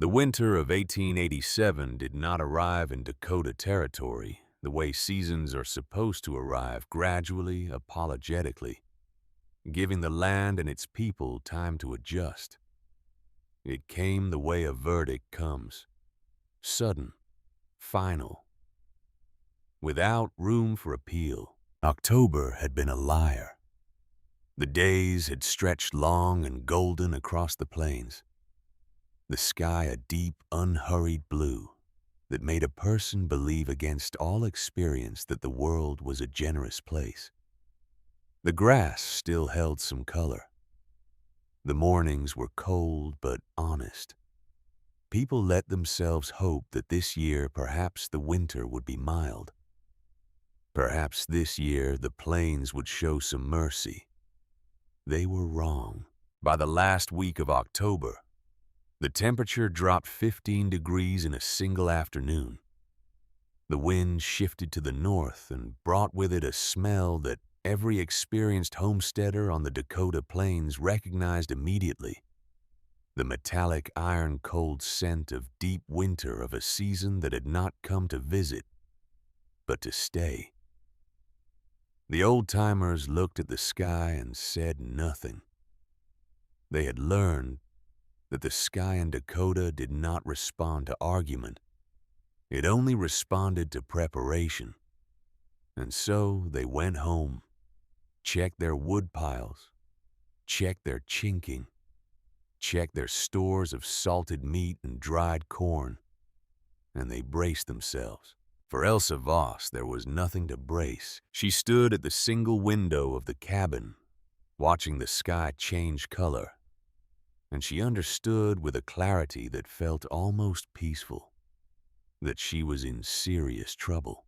The winter of 1887 did not arrive in Dakota Territory the way seasons are supposed to arrive, gradually, apologetically, giving the land and its people time to adjust. It came the way a verdict comes, sudden, final, without room for appeal. October had been a liar. The days had stretched long and golden across the plains. The sky a deep, unhurried blue that made a person believe against all experience that the world was a generous place. The grass still held some color. The mornings were cold but honest. People let themselves hope that this year perhaps the winter would be mild. Perhaps this year the plains would show some mercy. They were wrong. By the last week of October, the temperature dropped 15 degrees in a single afternoon. The wind shifted to the north and brought with it a smell that every experienced homesteader on the Dakota plains recognized immediately. The metallic iron-cold scent of deep winter of a season that had not come to visit, but to stay. The old-timers looked at the sky and said nothing. They had learned that the sky in Dakota did not respond to argument. It only responded to preparation. And so they went home, checked their wood piles, checked their chinking, checked their stores of salted meat and dried corn, and they braced themselves. For Elsa Voss, there was nothing to brace. She stood at the single window of the cabin, watching the sky change color, and she understood with a clarity that felt almost peaceful that she was in serious trouble.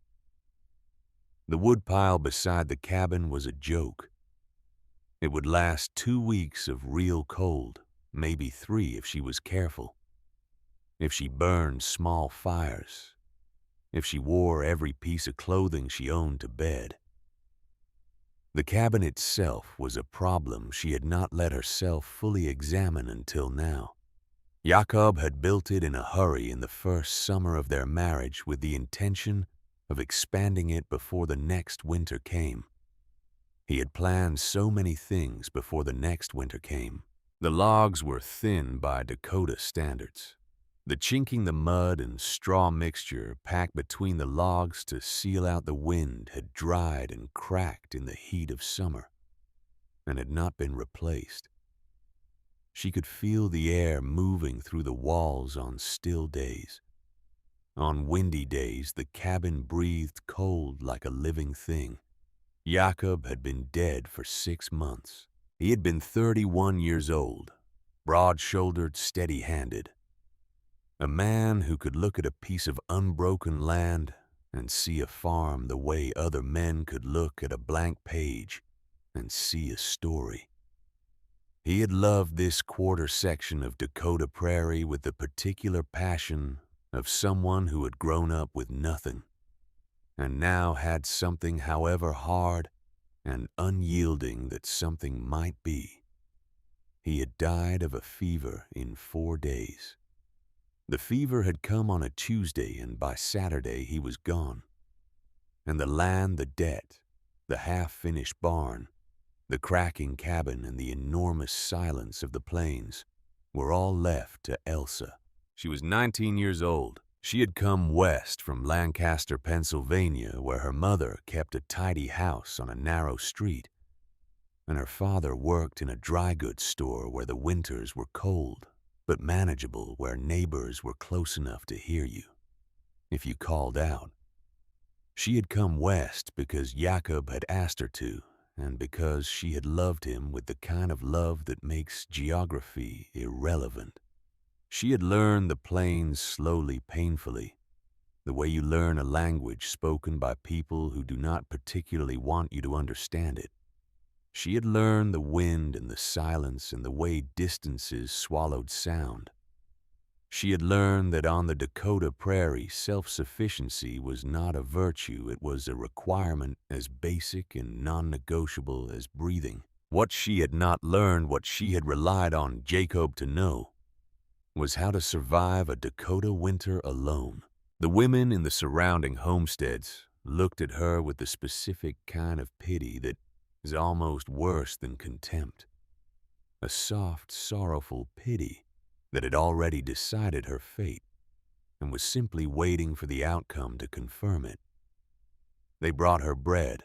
The woodpile beside the cabin was a joke. It would last 2 weeks of real cold, maybe 3 if she was careful. If she burned small fires, if she wore every piece of clothing she owned to bed. The cabin itself was a problem she had not let herself fully examine until now. Jakob had built it in a hurry in the first summer of their marriage with the intention of expanding it before the next winter came. He had planned so many things before the next winter came. The logs were thin by Dakota standards. The chinking the mud and straw mixture packed between the logs to seal out the wind had dried and cracked in the heat of summer and had not been replaced. She could feel the air moving through the walls on still days. On windy days, the cabin breathed cold like a living thing. Jakob had been dead for 6 months. He had been 31 years old, broad-shouldered, steady-handed. A man who could look at a piece of unbroken land and see a farm the way other men could look at a blank page and see a story. He had loved this quarter section of Dakota prairie with the particular passion of someone who had grown up with nothing and now had something, however hard and unyielding that something might be. He had died of a fever in 4 days. The fever had come on a Tuesday, and by Saturday he was gone. And the land, the debt, the half-finished barn, the cracking cabin, and the enormous silence of the plains were all left to Elsa. She was 19 years old. She had come west from Lancaster, Pennsylvania, where her mother kept a tidy house on a narrow street, and her father worked in a dry goods store where the winters were cold, but manageable, where neighbors were close enough to hear you if you called out. She had come west because Jakob had asked her to, and because she had loved him with the kind of love that makes geography irrelevant. She had learned the plains slowly, painfully, the way you learn a language spoken by people who do not particularly want you to understand it. She had learned the wind and the silence and the way distances swallowed sound. She had learned that on the Dakota prairie, self-sufficiency was not a virtue, it was a requirement as basic and non-negotiable as breathing. What she had not learned, what she had relied on Jacob to know, was how to survive a Dakota winter alone. The women in the surrounding homesteads looked at her with the specific kind of pity that is almost worse than contempt. A soft, sorrowful pity that had already decided her fate and was simply waiting for the outcome to confirm it. They brought her bread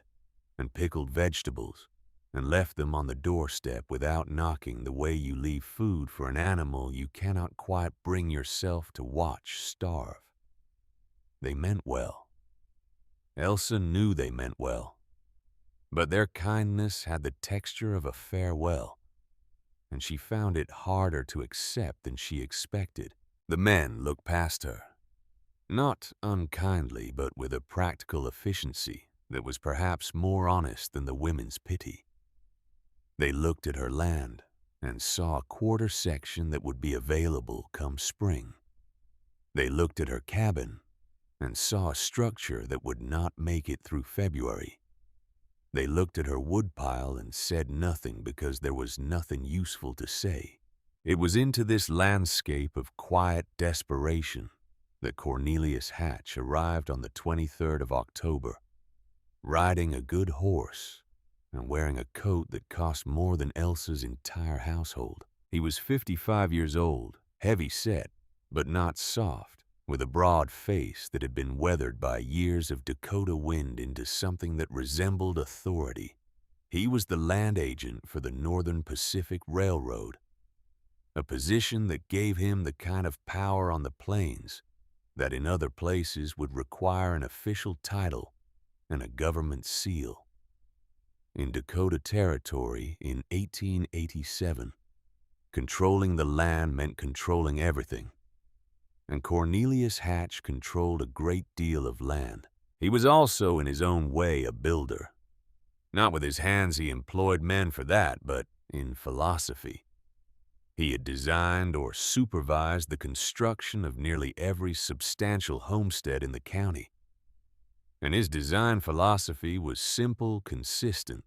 and pickled vegetables and left them on the doorstep without knocking, the way you leave food for an animal you cannot quite bring yourself to watch starve. They meant well. Elsa knew they meant well. But their kindness had the texture of a farewell, and she found it harder to accept than she expected. The men looked past her, not unkindly, but with a practical efficiency that was perhaps more honest than the women's pity. They looked at her land and saw a quarter section that would be available come spring. They looked at her cabin and saw a structure that would not make it through February. They looked at her woodpile and said nothing because there was nothing useful to say. It was into this landscape of quiet desperation that Cornelius Hatch arrived on the 23rd of October, riding a good horse and wearing a coat that cost more than Elsa's entire household. He was 55 years old, heavy-set, but not soft, with a broad face that had been weathered by years of Dakota wind into something that resembled authority. He was the land agent for the Northern Pacific Railroad, a position that gave him the kind of power on the plains that in other places would require an official title and a government seal. In Dakota Territory in 1887, controlling the land meant controlling everything, and Cornelius Hatch controlled a great deal of land. He was also in his own way a builder. Not with his hands he employed men for that, but in philosophy. He had designed or supervised the construction of nearly every substantial homestead in the county. And his design philosophy was simple, consistent,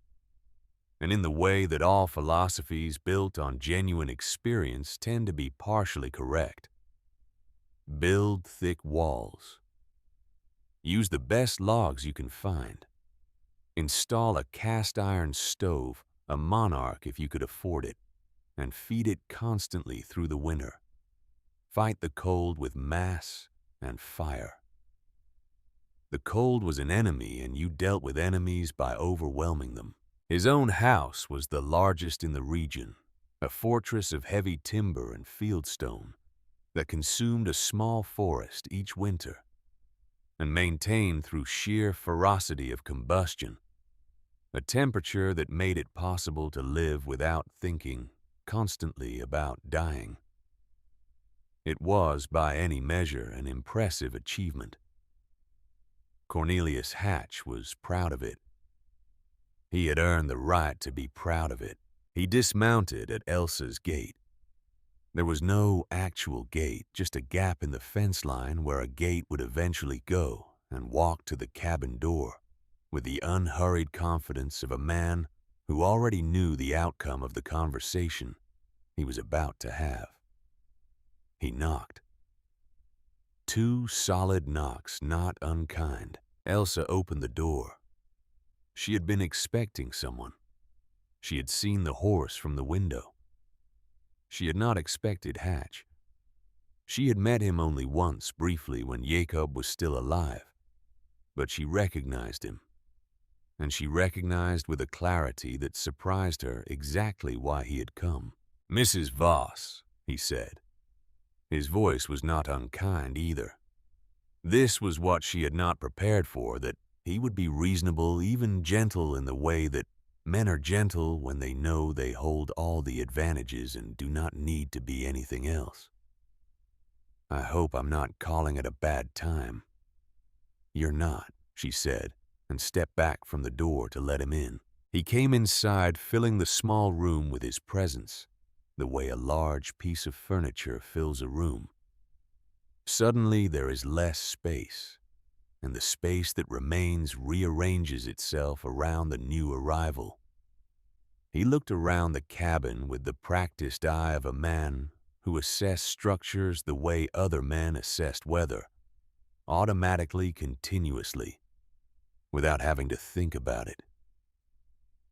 and in the way that all philosophies built on genuine experience tend to be partially correct. Build thick walls. Use the best logs you can find. Install a cast iron stove, a Monarch if you could afford it, and feed it constantly through the winter. Fight the cold with mass and fire. The cold was an enemy, and you dealt with enemies by overwhelming them. His own house was the largest in the region, a fortress of heavy timber and fieldstone that consumed a small forest each winter and maintained through sheer ferocity of combustion, a temperature that made it possible to live without thinking constantly about dying. It was, by any measure, an impressive achievement. Cornelius Hatch was proud of it. He had earned the right to be proud of it. He dismounted at Elsa's gate. There was no actual gate, just a gap in the fence line where a gate would eventually go, and walked to the cabin door with the unhurried confidence of a man who already knew the outcome of the conversation he was about to have. He knocked. 2 solid knocks, not unkind. Elsa opened the door. She had been expecting someone. She had seen the horse from the window. She had not expected Hatch. She had met him only once, briefly, when Jacob was still alive, but she recognized him. And she recognized with a clarity that surprised her exactly why he had come. "Mrs. Voss," he said. His voice was not unkind either. This was what she had not prepared for, that he would be reasonable, even gentle in the way that men are gentle when they know they hold all the advantages and do not need to be anything else. "I hope I'm not calling it a bad time." "You're not," she said, and stepped back from the door to let him in. He came inside, filling the small room with his presence, the way a large piece of furniture fills a room. Suddenly there is less space, and the space that remains rearranges itself around the new arrival. He looked around the cabin with the practiced eye of a man who assessed structures the way other men assessed weather, automatically, continuously, without having to think about it.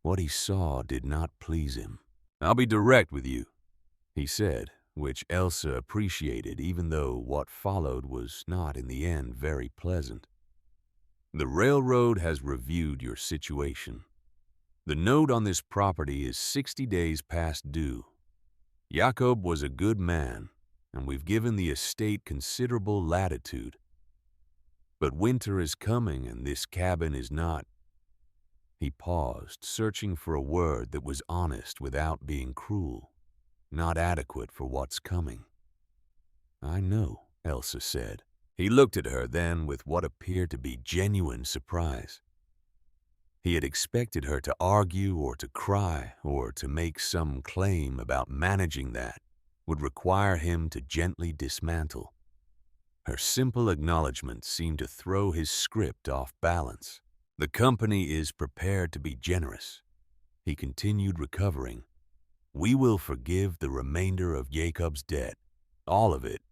What he saw did not please him. "I'll be direct with you," he said, which Elsa appreciated even though what followed was not in the end very pleasant. "The railroad has reviewed your situation. The note on this property is 60 days past due. Jakob was a good man, and we've given the estate considerable latitude. But winter is coming and this cabin is not—" He paused, searching for a word that was honest without being cruel, not adequate for what's coming. "I know," Elsa said. He looked at her then with what appeared to be genuine surprise. He had expected her to argue or to cry or to make some claim about managing that would require him to gently dismantle. Her simple acknowledgement seemed to throw his script off balance. "The company is prepared to be generous," he continued, recovering. "We will forgive the remainder of Jacob's debt, all of it.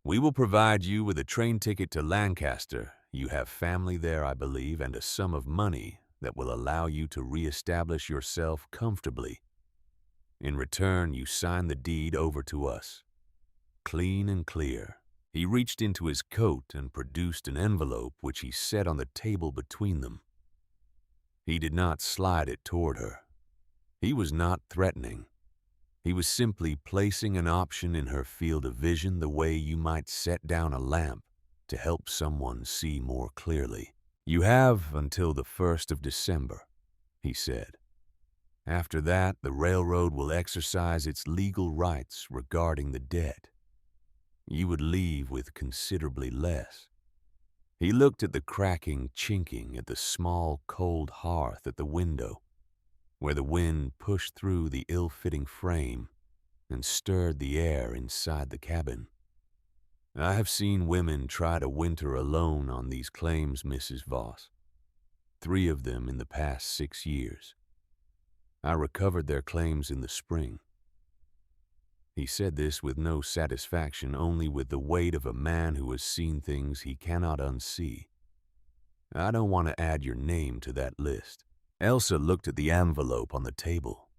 We will provide you with a train ticket to Lancaster. You have family there, I believe, and a sum of money that will allow you to reestablish yourself comfortably. In return, you sign the deed over to us. Clean and clear." He reached into his coat and produced an envelope which he set on the table between them. He did not slide it toward her. He was not threatening. He was simply placing an option in her field of vision the way you might set down a lamp to help someone see more clearly. "You have until the 1st of December, he said. "After that, the railroad will exercise its legal rights regarding the debt. You would leave with considerably less." He looked at the cracking, chinking at the small, cold hearth at the window, where the wind pushed through the ill-fitting frame and stirred the air inside the cabin. "I have seen women try to winter alone on these claims, Mrs. Voss. 3 of them in the past 6 years. I recovered their claims in the spring." He said this with no satisfaction, only with the weight of a man who has seen things he cannot unsee. "I don't want to add your name to that list." Elsa looked at the envelope on the table.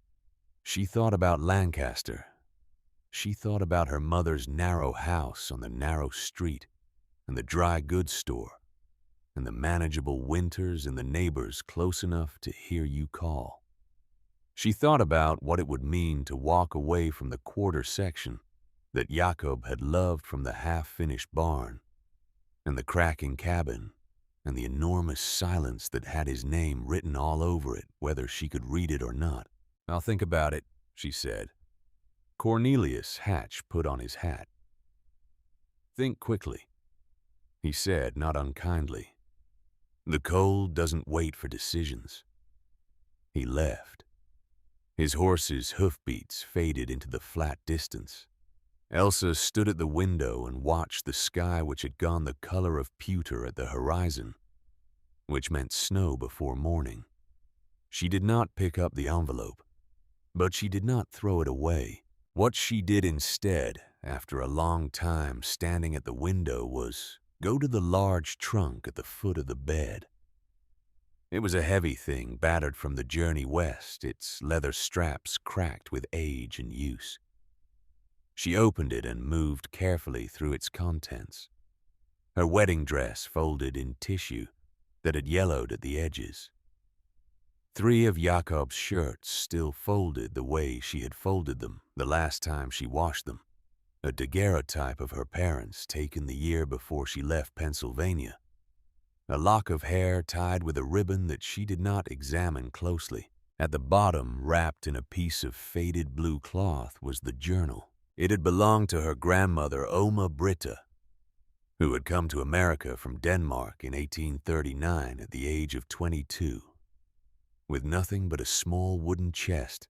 She thought about Lancaster. She thought about her mother's narrow house on the narrow street, and the dry goods store, and the manageable winters and the neighbors close enough to hear you call. She thought about what it would mean to walk away from the quarter section that Jakob had loved from the half-finished barn, and the cracking cabin, and the enormous silence that had his name written all over it, whether she could read it or not. "I'll think about it," she said. Cornelius Hatch put on his hat. "Think quickly," he said, not unkindly. "The cold doesn't wait for decisions." He left. His horse's hoofbeats faded into the flat distance. Elsa stood at the window and watched the sky, which had gone the color of pewter at the horizon, which meant snow before morning. She did not pick up the envelope, but she did not throw it away. What she did instead, after a long time standing at the window, was go to the large trunk at the foot of the bed. It was a heavy thing, battered from the journey west, its leather straps cracked with age and use. She opened it and moved carefully through its contents. Her wedding dress folded in tissue that had yellowed at the edges. 3 of Jakob's shirts still folded the way she had folded them the last time she washed them, a daguerreotype of her parents taken the year before she left Pennsylvania. A lock of hair tied with a ribbon that she did not examine closely. At the bottom, wrapped in a piece of faded blue cloth, was the journal. It had belonged to her grandmother, Oma Britta, who had come to America from Denmark in 1839 at the age of 22, with nothing but a small wooden chest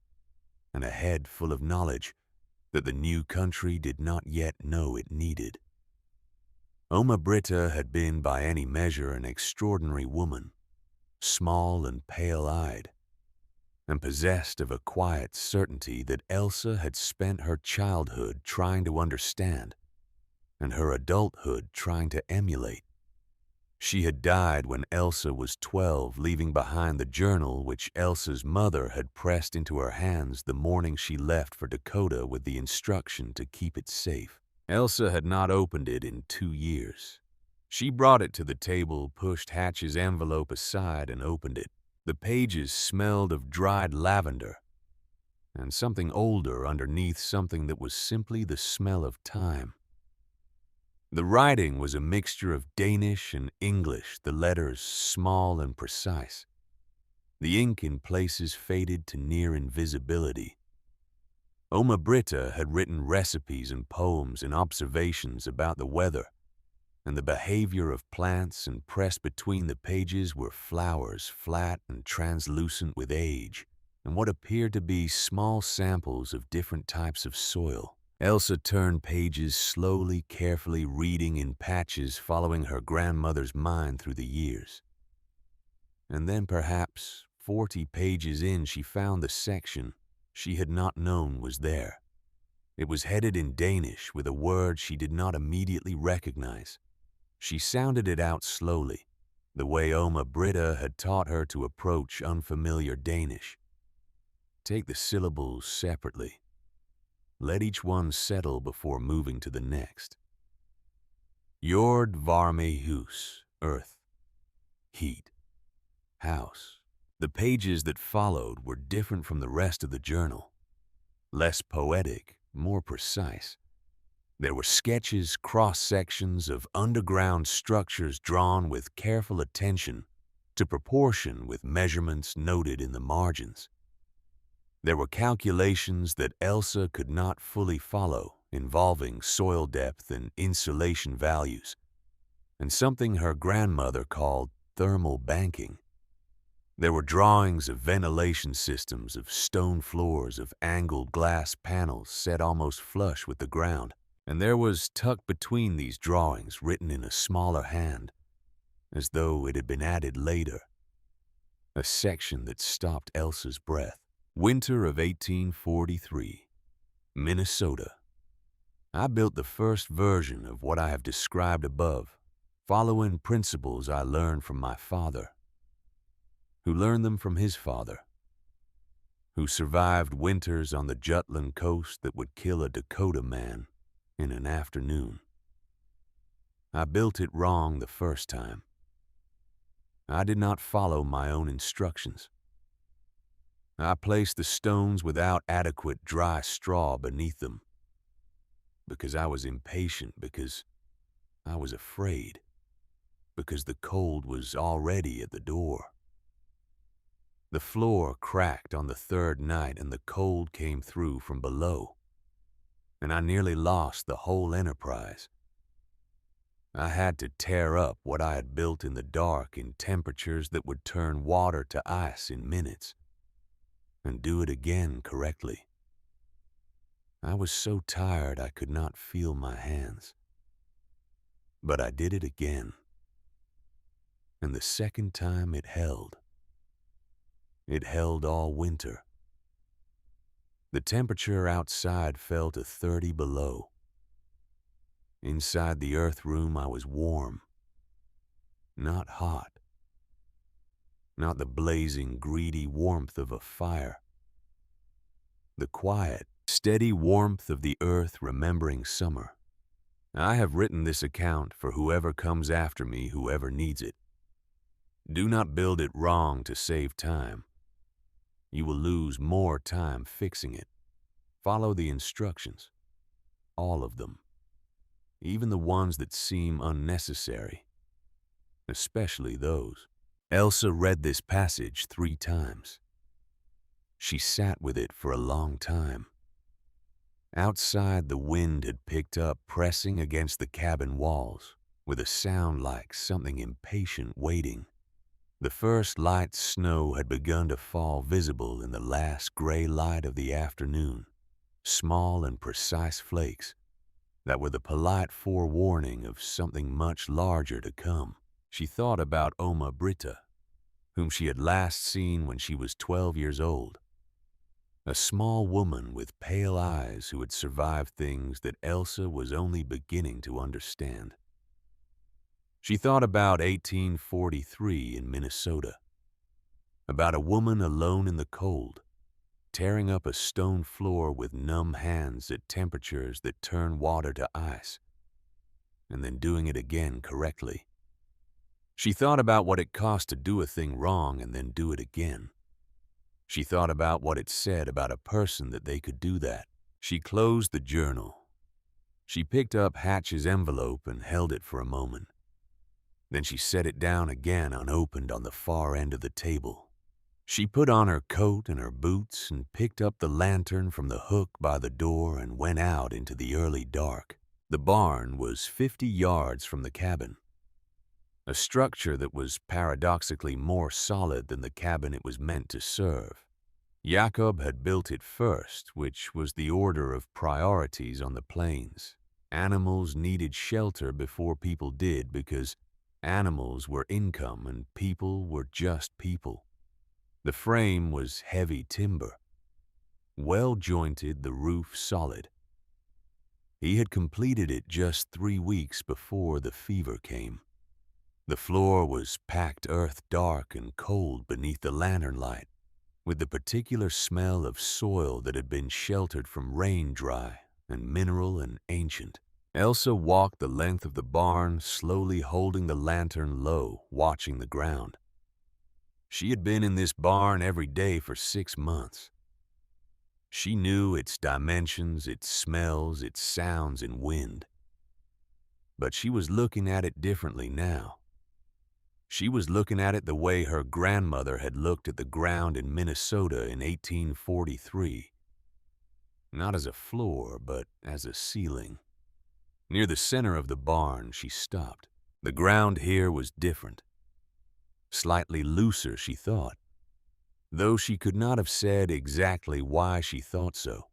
and a head full of knowledge that the new country did not yet know it needed. Oma Britta had been by any measure an extraordinary woman, small and pale-eyed, and possessed of a quiet certainty that Elsa had spent her childhood trying to understand and her adulthood trying to emulate. She had died when Elsa was 12, leaving behind the journal which Elsa's mother had pressed into her hands the morning she left for Dakota with the instruction to keep it safe. Elsa had not opened it in 2 years. She brought it to the table, pushed Hatch's envelope aside, and opened it. The pages smelled of dried lavender, and something older underneath something that was simply the smell of time. The writing was a mixture of Danish and English, the letters small and precise. The ink in places faded to near invisibility. Oma Britta had written recipes and poems and observations about the weather and the behavior of plants, and pressed between the pages were flowers flat and translucent with age, and what appeared to be small samples of different types of soil. Elsa turned pages slowly, carefully, reading in patches, following her grandmother's mind through the years. And then perhaps 40 pages in, she found the section she had not known was there. It was headed in Danish with a word she did not immediately recognize. She sounded it out slowly, the way Oma Britta had taught her to approach unfamiliar Danish. Take the syllables separately. Let each one settle before moving to the next. Jord, varme, hus, earth, heat, house. The pages that followed were different from the rest of the journal. Less poetic, more precise. There were sketches, cross-sections of underground structures drawn with careful attention to proportion, with measurements noted in the margins. There were calculations that Elsa could not fully follow, involving soil depth and insulation values, and something her grandmother called thermal banking. There were drawings of ventilation systems, of stone floors, of angled glass panels set almost flush with the ground, and there was tucked between these drawings, written in a smaller hand, as though it had been added later, a section that stopped Elsa's breath. Winter of 1843, Minnesota. I built the first version of what I have described above, following principles I learned from my father, who learned them from his father, who survived winters on the Jutland coast that would kill a Dakota man in an afternoon. I built it wrong the first time. I did not follow my own instructions. I placed the stones without adequate dry straw beneath them, because I was impatient, because I was afraid, because the cold was already at the door. The floor cracked on the third night, and the cold came through from below, and I nearly lost the whole enterprise. I had to tear up what I had built in the dark in temperatures that would turn water to ice in minutes, and do it again correctly. I was so tired I could not feel my hands. But I did it again. And the second time it held. It held all winter. The temperature outside fell to 30 below. Inside the earth room I was warm, not hot. Not the blazing, greedy warmth of a fire. The quiet, steady warmth of the earth remembering summer. I have written this account for whoever comes after me, whoever needs it. Do not build it wrong to save time. You will lose more time fixing it. Follow the instructions. All of them. Even the ones that seem unnecessary. Especially those. Elsa read this passage 3 times. She sat with it for a long time. Outside, the wind had picked up, pressing against the cabin walls, with a sound like something impatient waiting. The first light snow had begun to fall, visible in the last gray light of the afternoon, small and precise flakes that were the polite forewarning of something much larger to come. She thought about Oma Britta, whom she had last seen when she was 12 years old. A small woman with pale eyes who had survived things that Elsa was only beginning to understand. She thought about 1843 in Minnesota, about a woman alone in the cold, tearing up a stone floor with numb hands at temperatures that turn water to ice, and then doing it again correctly. She thought about what it cost to do a thing wrong and then do it again. She thought about what it said about a person that they could do that. She closed the journal. She picked up Hatch's envelope and held it for a moment. Then she set it down again unopened on the far end of the table. She put on her coat and her boots and picked up the lantern from the hook by the door and went out into the early dark. The barn was 50 yards from the cabin, a structure that was paradoxically more solid than the cabin it was meant to serve. Jakob had built it first, which was the order of priorities on the plains. Animals needed shelter before people did because animals were income and people were just people. The frame was heavy timber, well-jointed, the roof solid. He had completed it just 3 weeks before the fever came. The floor was packed earth dark and cold beneath the lantern light, with the particular smell of soil that had been sheltered from rain dry and mineral and ancient. Elsa walked the length of the barn, slowly holding the lantern low, watching the ground. She had been in this barn every day for 6 months. She knew its dimensions, its smells, its sounds and wind. But she was looking at it differently now. She was looking at it the way her grandmother had looked at the ground in Minnesota in 1843. Not as a floor, but as a ceiling. Near the center of the barn, she stopped. The ground here was different. Slightly looser, she thought, though she could not have said exactly why she thought so.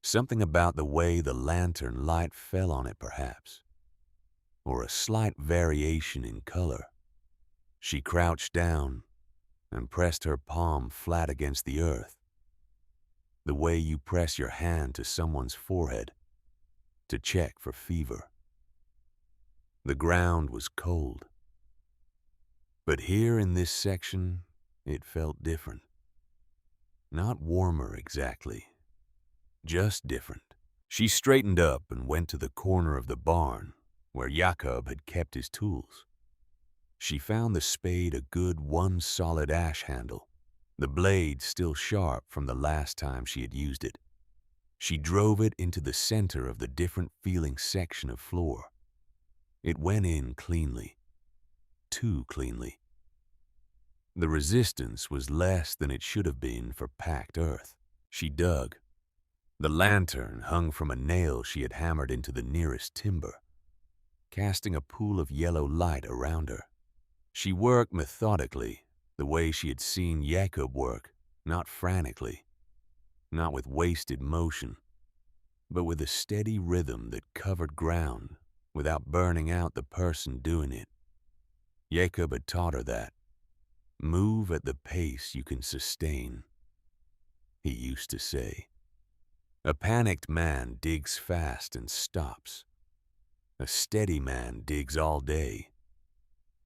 Something about the way the lantern light fell on it, perhaps, or a slight variation in color. She crouched down and pressed her palm flat against the earth, the way you press your hand to someone's forehead to check for fever. The ground was cold, but here in this section, it felt different. Not warmer exactly, just different. She straightened up and went to the corner of the barn where Jakob had kept his tools. She found the spade a good one solid ash handle, the blade still sharp from the last time she had used it. She drove it into the center of the different feeling section of floor. It went in cleanly, too cleanly. The resistance was less than it should have been for packed earth. She dug. The lantern hung from a nail she had hammered into the nearest timber, casting a pool of yellow light around her. She worked methodically, the way she had seen Jakob work, not frantically, not with wasted motion, but with a steady rhythm that covered ground without burning out the person doing it. Jakob had taught her that. Move at the pace you can sustain, he used to say. A panicked man digs fast and stops. A steady man digs all day.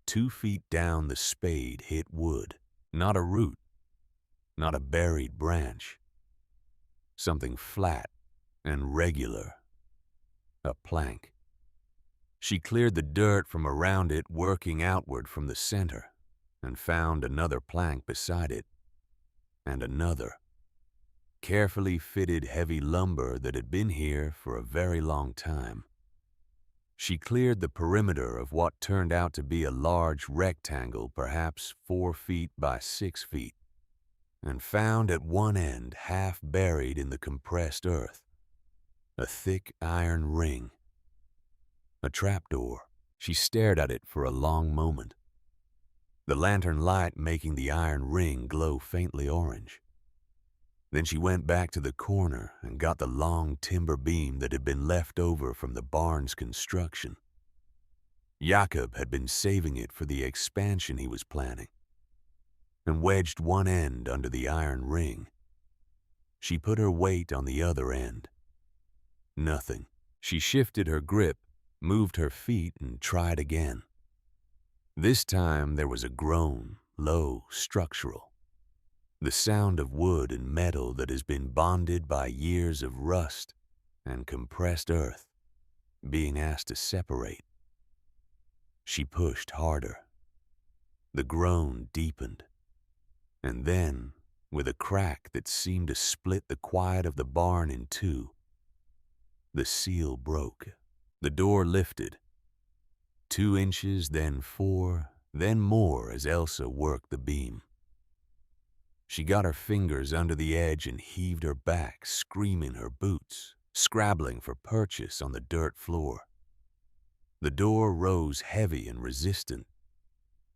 2 feet down, the spade hit wood, not a root, not a buried branch. Something flat and regular, a plank. She cleared the dirt from around it, working outward from the center, and found another plank beside it, and another. Carefully fitted heavy lumber that had been here for a very long time. She cleared the perimeter of what turned out to be a large rectangle, perhaps 4 feet by 6 feet, and found at one end, half buried in the compressed earth, a thick iron ring. A trapdoor. She stared at it for a long moment, the lantern light making the iron ring glow faintly orange. Then she went back to the corner and got the long timber beam that had been left over from the barn's construction. Jakob had been saving it for the expansion he was planning, and wedged one end under the iron ring. She put her weight on the other end. Nothing. She shifted her grip, moved her feet, and tried again. This time there was a groan, low, structural. The sound of wood and metal that has been bonded by years of rust and compressed earth, being asked to separate. She pushed harder. The groan deepened. And then, with a crack that seemed to split the quiet of the barn in two, the seal broke. The door lifted. 2 inches, then 4, then more as Elsa worked the beam. She got her fingers under the edge and heaved her back, screaming her boots, scrabbling for purchase on the dirt floor. The door rose heavy and resistant,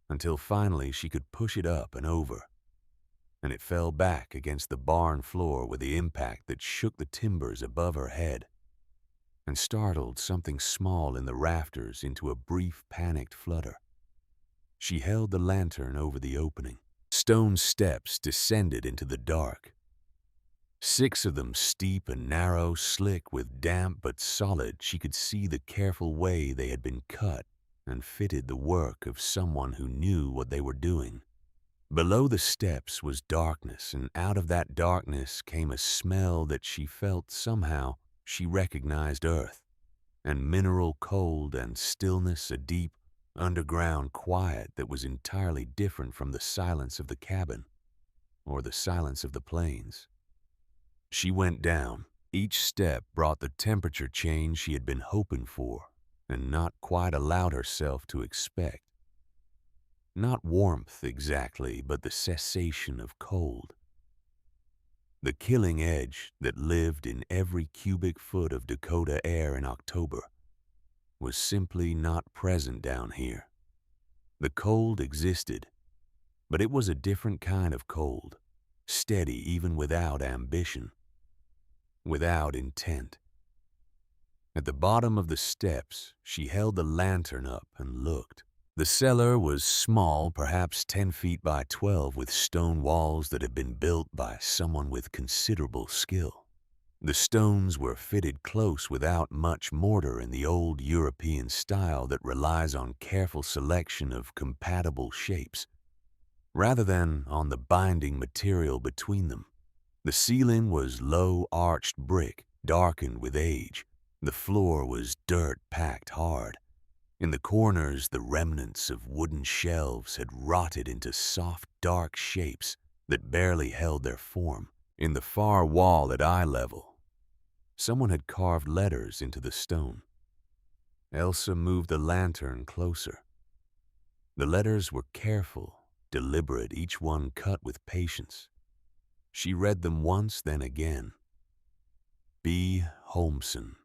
until finally she could push it up and over, and it fell back against the barn floor with the impact that shook the timbers above her head and startled something small in the rafters into a brief panicked flutter. She held the lantern over the opening. Stone steps descended into the dark. 6 of them steep and narrow, slick with damp but solid. She could see the careful way they had been cut and fitted the work of someone who knew what they were doing. Below the steps was darkness, and out of that darkness came a smell that she felt somehow she recognized earth, and mineral cold and stillness, a deep, underground quiet that was entirely different from the silence of the cabin or the silence of the plains. She went down. Each step brought the temperature change she had been hoping for and not quite allowed herself to expect. Not warmth exactly, but the cessation of cold. The killing edge that lived in every cubic foot of Dakota air in October was simply not present down here. The cold existed, but it was a different kind of cold, steady even without ambition, without intent. At the bottom of the steps, she held the lantern up and looked. The cellar was small, perhaps 10 feet by 12, with stone walls that had been built by someone with considerable skill. The stones were fitted close without much mortar in the old European style that relies on careful selection of compatible shapes, rather than on the binding material between them. The ceiling was low arched brick, darkened with age. The floor was dirt packed hard. In the corners, the remnants of wooden shelves had rotted into soft, dark shapes that barely held their form. In the far wall at eye level, someone had carved letters into the stone. Elsa moved the lantern closer. The letters were careful, deliberate, each one cut with patience. She read them once, then again. B. Holmson,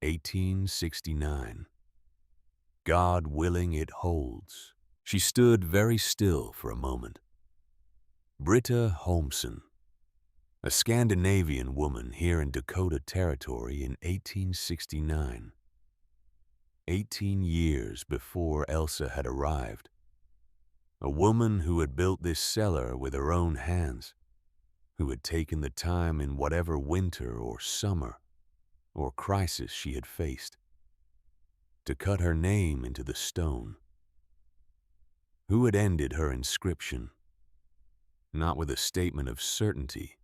1869. God willing it holds. She stood very still for a moment. Britta Holmson, a Scandinavian woman here in Dakota Territory in 1869. 18 years before Elsa had arrived. A woman who had built this cellar with her own hands, who had taken the time in whatever winter or summer or crisis she had faced to cut her name into the stone, who had ended her inscription, not with a statement of certainty,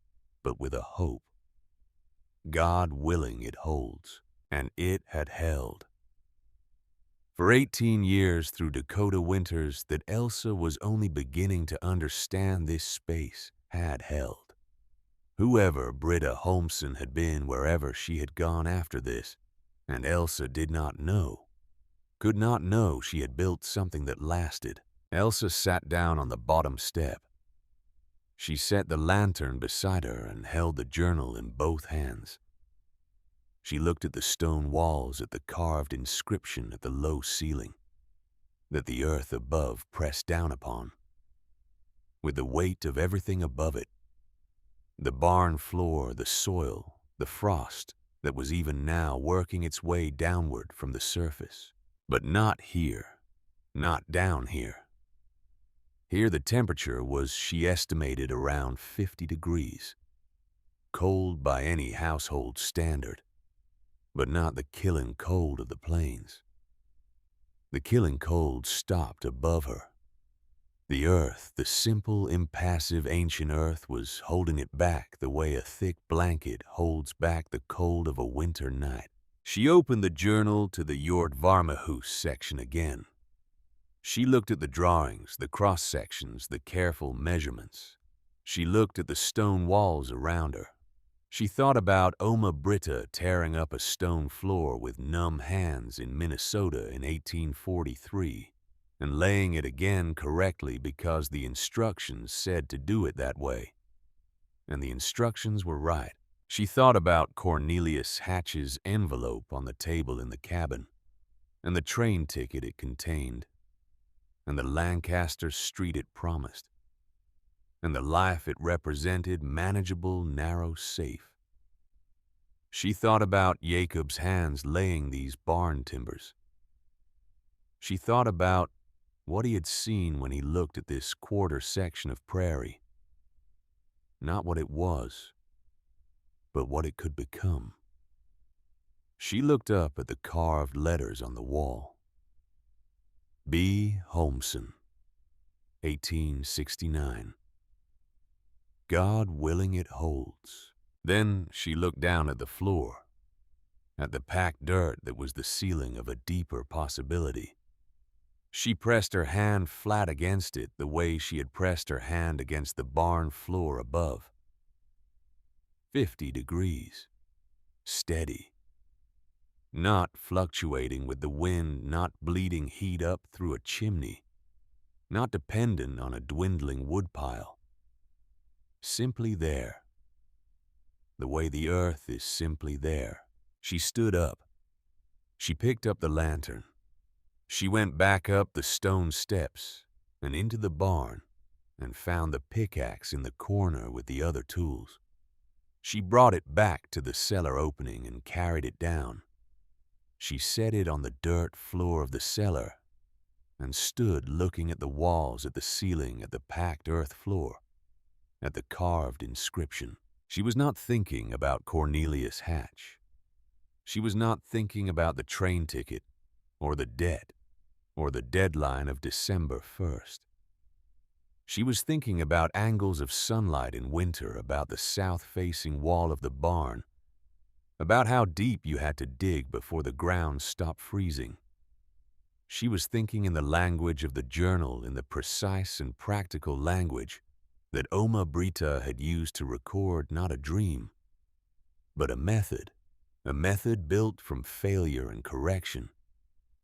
but with a hope. God willing it holds, and it had held. For 18 years through Dakota winters that Elsa was only beginning to understand this space had held. Whoever Britta Holmson had been wherever she had gone after this, and Elsa did not know, could not know she had built something that lasted. Elsa sat down on the bottom step. She set the lantern beside her and held the journal in both hands. She looked at the stone walls, at the carved inscription at the low ceiling that the earth above pressed down upon, with the weight of everything above it. The barn floor, the soil, the frost that was even now working its way downward from the surface. But not here, not down here. Here the temperature was, she estimated, around 50 degrees. cold by any household standard, but not the killing cold of the plains. The killing cold stopped above her. The earth, the simple, impassive, ancient earth, was holding it back the way a thick blanket holds back the cold of a winter night. She opened the journal to the Yort-Varmahus section again. She looked at the drawings, the cross-sections, the careful measurements. She looked at the stone walls around her. She thought about Oma Britta tearing up a stone floor with numb hands in Minnesota in 1843 and laying it again correctly because the instructions said to do it that way. And the instructions were right. She thought about Cornelius Hatch's envelope on the table in the cabin, and the train ticket it contained, and the Lancaster street it promised, and the life it represented, manageable, narrow, safe. She thought about Jacob's hands laying these barn timbers. She thought about what he had seen when he looked at this quarter section of prairie. Not what it was, but what it could become. She looked up at the carved letters on the wall. B. Holmson, 1869. God willing it holds. Then she looked down at the floor, at the packed dirt that was the ceiling of a deeper possibility. She pressed her hand flat against it the way she had pressed her hand against the barn floor above. 50 degrees. Steady. Not fluctuating with the wind, not bleeding heat up through a chimney, not dependent on a dwindling woodpile. Simply there. The way the earth is simply there. She stood up. She picked up the lantern. She went back up the stone steps and into the barn and found the pickaxe in the corner with the other tools. She brought it back to the cellar opening and carried it down. She set it on the dirt floor of the cellar and stood looking at the walls, at the ceiling, at the packed earth floor, at the carved inscription. She was not thinking about Cornelius Hatch. She was not thinking about the train ticket or the debt or the deadline of December 1st. She was thinking about angles of sunlight in winter, about the south-facing wall of the barn, about how deep you had to dig before the ground stopped freezing. She was thinking in the language of the journal, in the precise and practical language that Oma Britta had used to record not a dream, but a method built from failure and correction,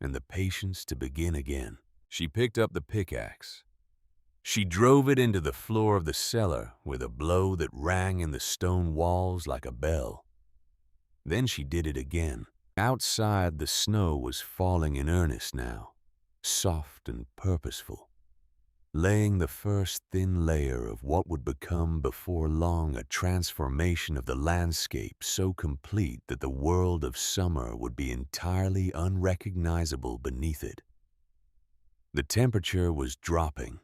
and the patience to begin again. She picked up the pickaxe. She drove it into the floor of the cellar with a blow that rang in the stone walls like a bell. Then she did it again. Outside, the snow was falling in earnest now, soft and purposeful, laying the first thin layer of what would become before long a transformation of the landscape so complete that the world of summer would be entirely unrecognizable beneath it. The temperature was dropping.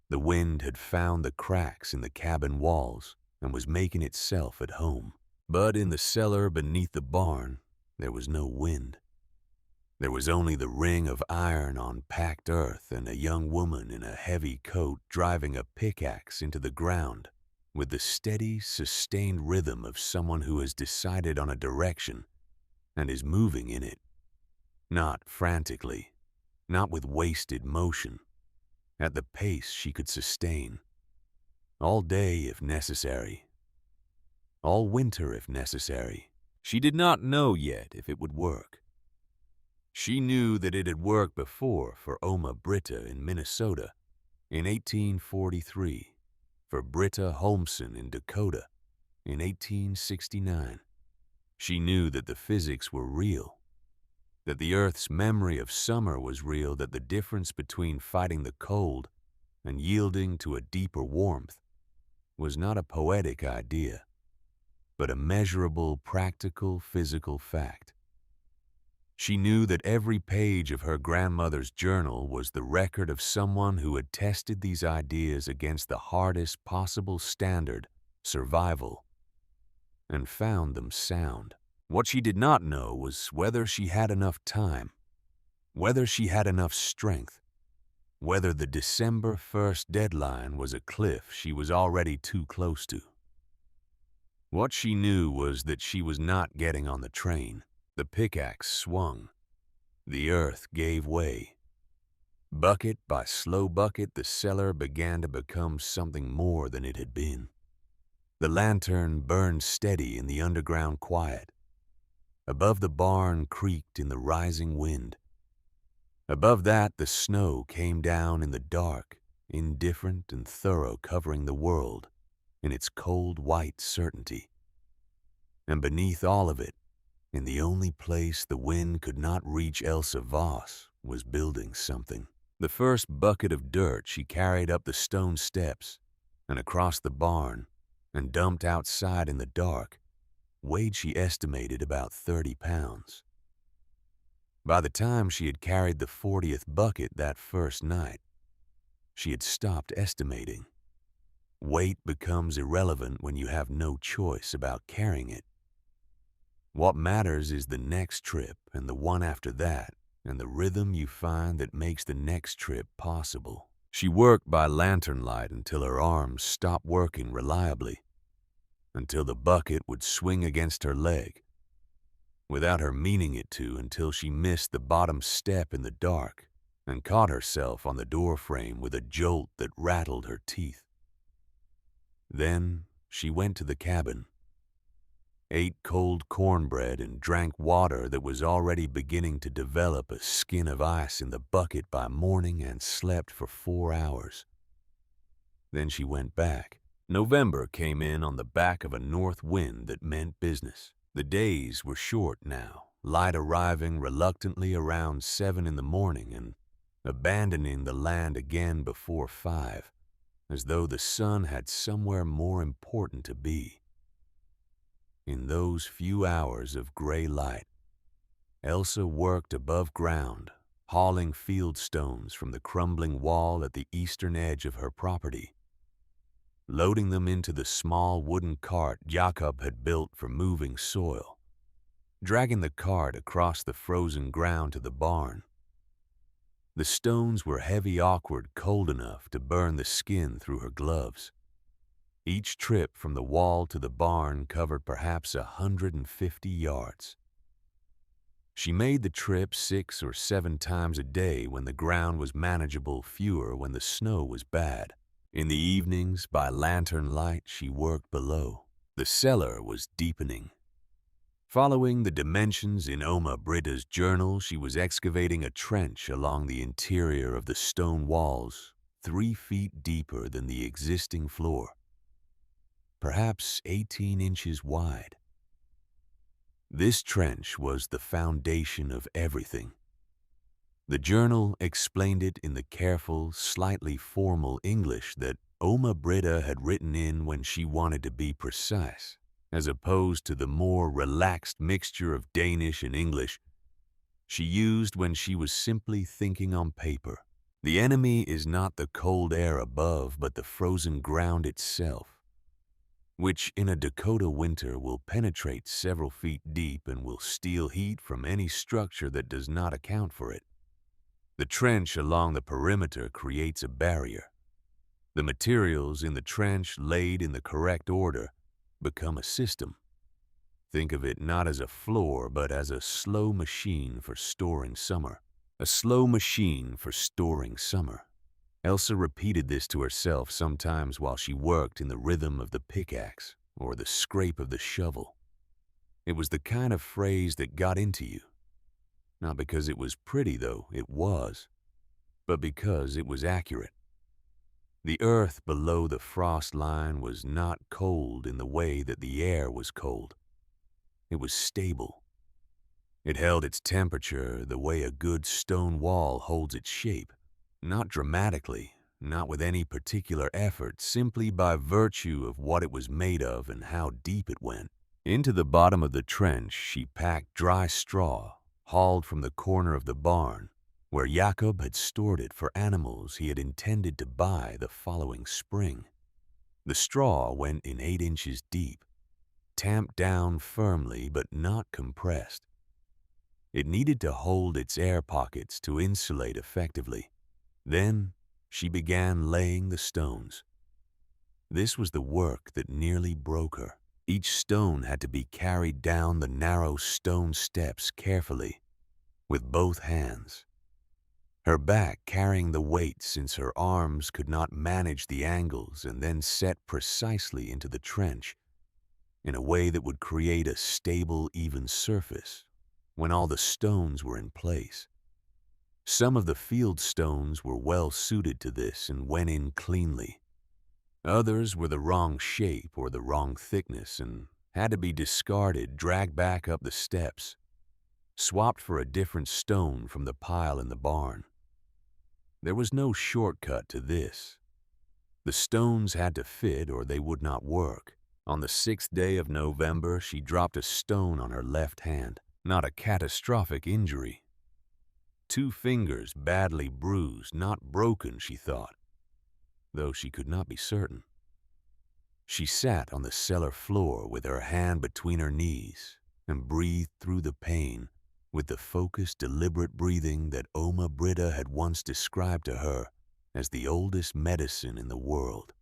The wind had found the cracks in the cabin walls and was making itself at home. But in the cellar beneath the barn, there was no wind. There was only the ring of iron on packed earth and a young woman in a heavy coat driving a pickaxe into the ground with the steady, sustained rhythm of someone who has decided on a direction and is moving in it. Not frantically, not with wasted motion, at the pace she could sustain. All day if necessary. All winter if necessary. She did not know yet if it would work. She knew that it had worked before for Oma Britta in Minnesota in 1843, for Britta Holmson in Dakota in 1869. She knew that the physics were real, that the Earth's memory of summer was real, that the difference between fighting the cold and yielding to a deeper warmth was not a poetic idea, but a measurable, practical, physical fact. She knew that every page of her grandmother's journal was the record of someone who had tested these ideas against the hardest possible standard, survival, and found them sound. What she did not know was whether she had enough time, whether she had enough strength, whether the December 1st deadline was a cliff she was already too close to. What she knew was that she was not getting on the train. The pickaxe swung. The earth gave way. Bucket by slow bucket, the cellar began to become something more than it had been. The lantern burned steady in the underground quiet. Above the barn creaked in the rising wind. Above that, the snow came down in the dark, indifferent and thorough, covering the world in its cold white certainty. And beneath all of it, in the only place the wind could not reach, Elsa Voss was building something. The first bucket of dirt she carried up the stone steps and across the barn and dumped outside in the dark weighed, she estimated, about 30 pounds. By the time she had carried the 40th bucket that first night, she had stopped estimating. Weight becomes irrelevant when you have no choice about carrying it. What matters is the next trip and the one after that, and the rhythm you find that makes the next trip possible. She worked by lantern light until her arms stopped working reliably, until the bucket would swing against her leg, without her meaning it to, until she missed the bottom step in the dark and caught herself on the doorframe with a jolt that rattled her teeth. Then she went to the cabin, ate cold cornbread and drank water that was already beginning to develop a skin of ice in the bucket by morning, and slept for 4 hours. Then she went back. November came in on the back of a north wind that meant business. The days were short now, light arriving reluctantly around 7 in the morning and abandoning the land again before 5, as though the sun had somewhere more important to be. In those few hours of gray light, Elsa worked above ground, hauling field stones from the crumbling wall at the eastern edge of her property, loading them into the small wooden cart Jakob had built for moving soil, dragging the cart across the frozen ground to the barn. The stones were heavy, awkward, cold enough to burn the skin through her gloves. Each trip from the wall to the barn covered perhaps 150 yards. She made the trip 6 or 7 times a day when the ground was manageable, fewer when the snow was bad. In the evenings, by lantern light, she worked below. The cellar was deepening. Following the dimensions in Oma Britta's journal, she was excavating a trench along the interior of the stone walls, 3 feet deeper than the existing floor, perhaps 18 inches wide. This trench was the foundation of everything. The journal explained it in the careful, slightly formal English that Oma Britta had written in when she wanted to be precise, as opposed to the more relaxed mixture of Danish and English she used when she was simply thinking on paper. The enemy is not the cold air above, but the frozen ground itself, which in a Dakota winter will penetrate several feet deep and will steal heat from any structure that does not account for it. The trench along the perimeter creates a barrier. The materials in the trench, laid in the correct order, become a system. Think of it not as a floor, but as a slow machine for storing summer. A slow machine for storing summer. Elsa repeated this to herself sometimes while she worked in the rhythm of the pickaxe or the scrape of the shovel. It was the kind of phrase that got into you. Not because it was pretty, though it was, but because it was accurate. The earth below the frost line was not cold in the way that the air was cold. It was stable. It held its temperature the way a good stone wall holds its shape. Not dramatically, not with any particular effort, simply by virtue of what it was made of and how deep it went. Into the bottom of the trench she packed dry straw, hauled from the corner of the barn, where Jakob had stored it for animals he had intended to buy the following spring. The straw went in 8 inches deep, tamped down firmly but not compressed. It needed to hold its air pockets to insulate effectively. Then she began laying the stones. This was the work that nearly broke her. Each stone had to be carried down the narrow stone steps carefully, with both hands. Her back carrying the weight since her arms could not manage the angles, and then set precisely into the trench in a way that would create a stable, even surface when all the stones were in place. Some of the field stones were well suited to this and went in cleanly. Others were the wrong shape or the wrong thickness and had to be discarded, dragged back up the steps, swapped for a different stone from the pile in the barn. There was no shortcut to this. The stones had to fit or they would not work. On the 6th day of November, she dropped a stone on her left hand. Not a catastrophic injury. 2 fingers badly bruised, not broken, she thought, though she could not be certain. She sat on the cellar floor with her hand between her knees and breathed through the pain with the focused, deliberate breathing that Oma Britta had once described to her as the oldest medicine in the world.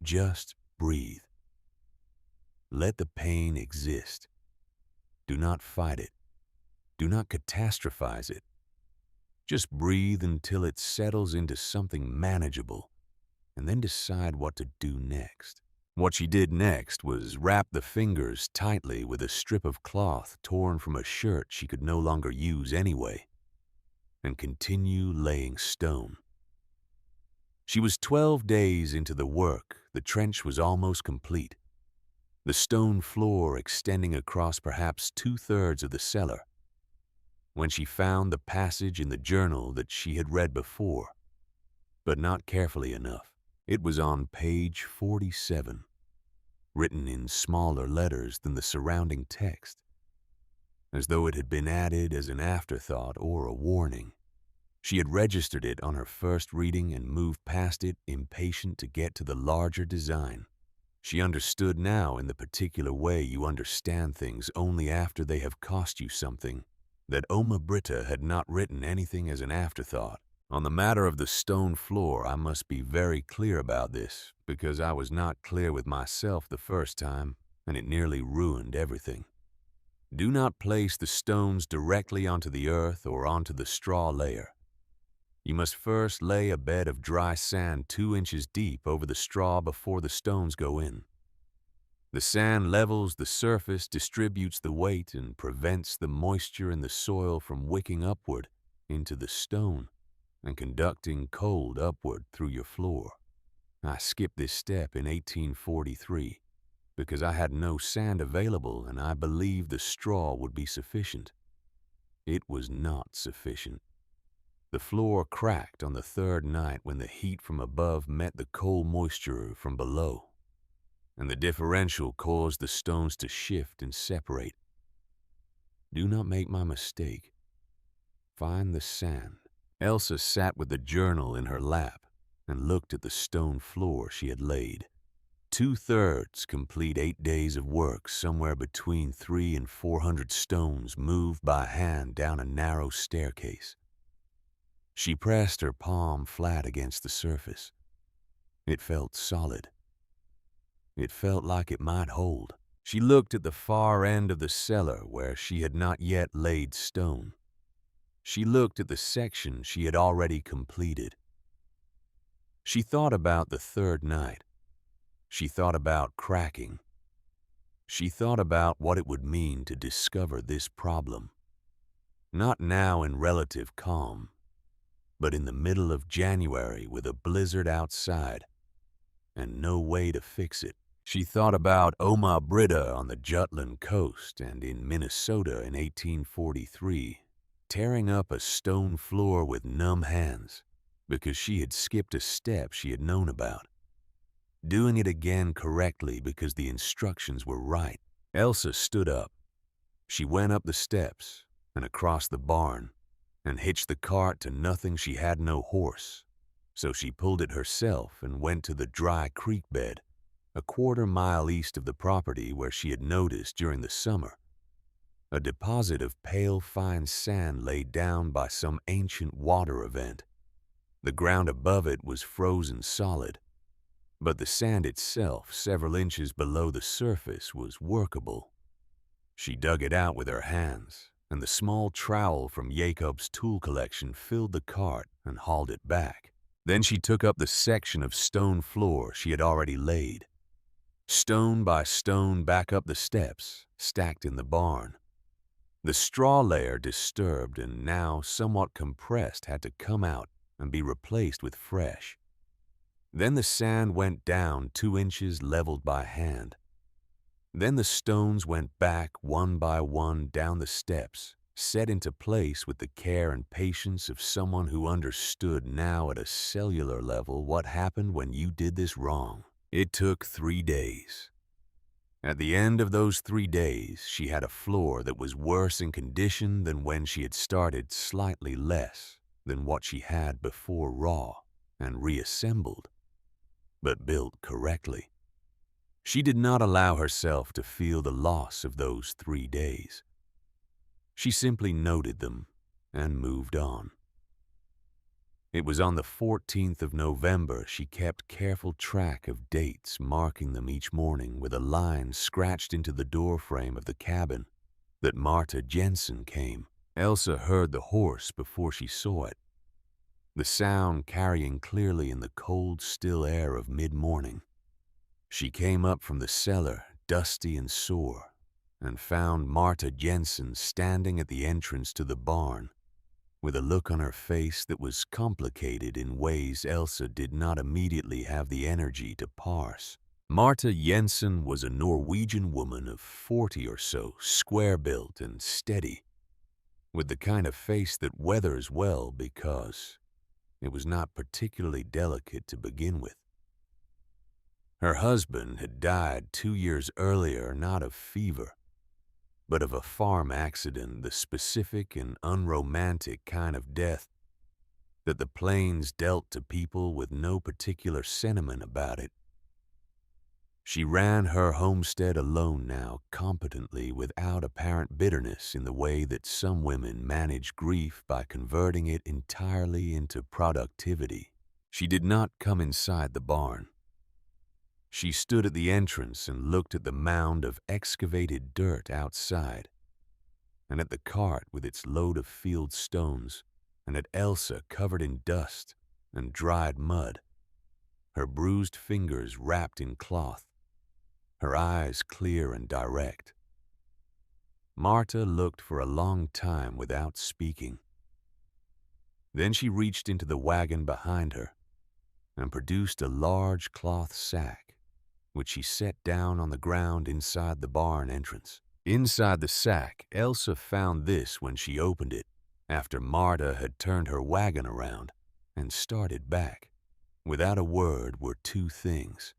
Just breathe. Let the pain exist. Do not fight it. Do not catastrophize it. Just breathe until it settles into something manageable, and then decide what to do next. What she did next was wrap the fingers tightly with a strip of cloth torn from a shirt she could no longer use anyway, and continue laying stone. She was 12 days into the work. The trench was almost complete. The stone floor extending across perhaps 2/3 of the cellar, when she found the passage in the journal that she had read before, but not carefully enough. It was on page 47, written in smaller letters than the surrounding text, as though it had been added as an afterthought or a warning. She had registered it on her first reading and moved past it, impatient to get to the larger design. She understood now, in the particular way you understand things only after they have cost you something, that Oma Britta had not written anything as an afterthought. On the matter of the stone floor, I must be very clear about this, because I was not clear with myself the first time, and it nearly ruined everything. Do not place the stones directly onto the earth or onto the straw layer. You must first lay a bed of dry sand 2 inches deep over the straw before the stones go in. The sand levels the surface, distributes the weight, and prevents the moisture in the soil from wicking upward into the stone and conducting cold upward through your floor. I skipped this step in 1843 because I had no sand available and I believed the straw would be sufficient. It was not sufficient. The floor cracked on the 3rd night when the heat from above met the cold moisture from below, and the differential caused the stones to shift and separate. Do not make my mistake. Find the sand. Elsa sat with the journal in her lap and looked at the stone floor she had laid. 2/3 complete 8 days of work, somewhere between 300 and 400 stones moved by hand down a narrow staircase. She pressed her palm flat against the surface. It felt solid. It felt like it might hold. She looked at the far end of the cellar where she had not yet laid stone. She looked at the section she had already completed. She thought about the 3rd night. She thought about cracking. She thought about what it would mean to discover this problem. Not now in relative calm, but in the middle of January with a blizzard outside and no way to fix it. She thought about Oma Britta on the Jutland coast and in Minnesota in 1843, tearing up a stone floor with numb hands because she had skipped a step she had known about. Doing it again correctly because the instructions were right. Elsa stood up. She went up the steps and across the barn and hitched the cart to nothing. She had no horse, so she pulled it herself and went to the dry creek bed a quarter-mile east of the property where she had noticed during the summer a deposit of pale fine sand laid down by some ancient water event. The ground above it was frozen solid, but the sand itself, several inches below the surface, was workable. She dug it out with her hands, and the small trowel from Jacob's tool collection filled the cart and hauled it back. Then she took up the section of stone floor she had already laid. Stone by stone back up the steps, stacked in the barn. The straw layer, disturbed and now somewhat compressed, had to come out and be replaced with fresh. Then the sand went down 2 inches, leveled by hand. Then the stones went back one by one down the steps, set into place with the care and patience of someone who understood now at a cellular level what happened when you did this wrong. It took 3 days. At the end of those 3 days, she had a floor that was worse in condition than when she had started, slightly less than what she had before raw and reassembled, but built correctly. She did not allow herself to feel the loss of those 3 days. She simply noted them and moved on. It was on the 14th of November she kept careful track of dates, marking them each morning with a line scratched into the doorframe of the cabin, that Marta Jensen came. Elsa heard the horse before she saw it, the sound carrying clearly in the cold, still air of mid-morning. She came up from the cellar, dusty and sore, and found Marta Jensen standing at the entrance to the barn, with a look on her face that was complicated in ways Elsa did not immediately have the energy to parse. Marta Jensen was a Norwegian woman of 40 or so, square-built and steady, with the kind of face that weathers well because it was not particularly delicate to begin with. Her husband had died 2 years earlier, not of fever, but of a farm accident, the specific and unromantic kind of death that the plains dealt to people with no particular sentiment about it. She ran her homestead alone now, competently, without apparent bitterness, in the way that some women manage grief by converting it entirely into productivity. She did not come inside the barn. She stood at the entrance and looked at the mound of excavated dirt outside, and at the cart with its load of field stones, and at Elsa covered in dust and dried mud, her bruised fingers wrapped in cloth, her eyes clear and direct. Marta looked for a long time without speaking. Then she reached into the wagon behind her and produced a large cloth sack, which she set down on the ground inside the barn entrance. Inside the sack, Elsa found this when she opened it, after Marta had turned her wagon around and started back. Without a word were 2 things.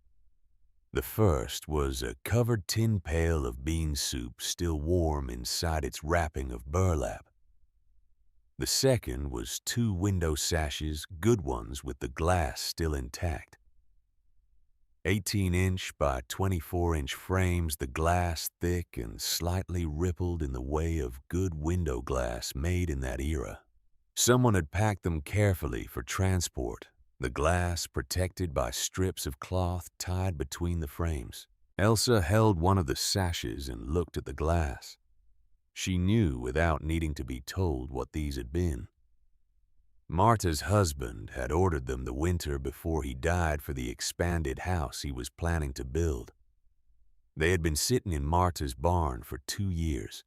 The first was a covered tin pail of bean soup, still warm inside its wrapping of burlap. The second was 2 window sashes, good ones with the glass still intact. 18-inch by 24-inch frames, the glass thick and slightly rippled in the way of good window glass made in that era. Someone had packed them carefully for transport, the glass protected by strips of cloth tied between the frames. Elsa held one of the sashes and looked at the glass. She knew without needing to be told what these had been. Marta's husband had ordered them the winter before he died for the expanded house he was planning to build. They had been sitting in Marta's barn for 2 years.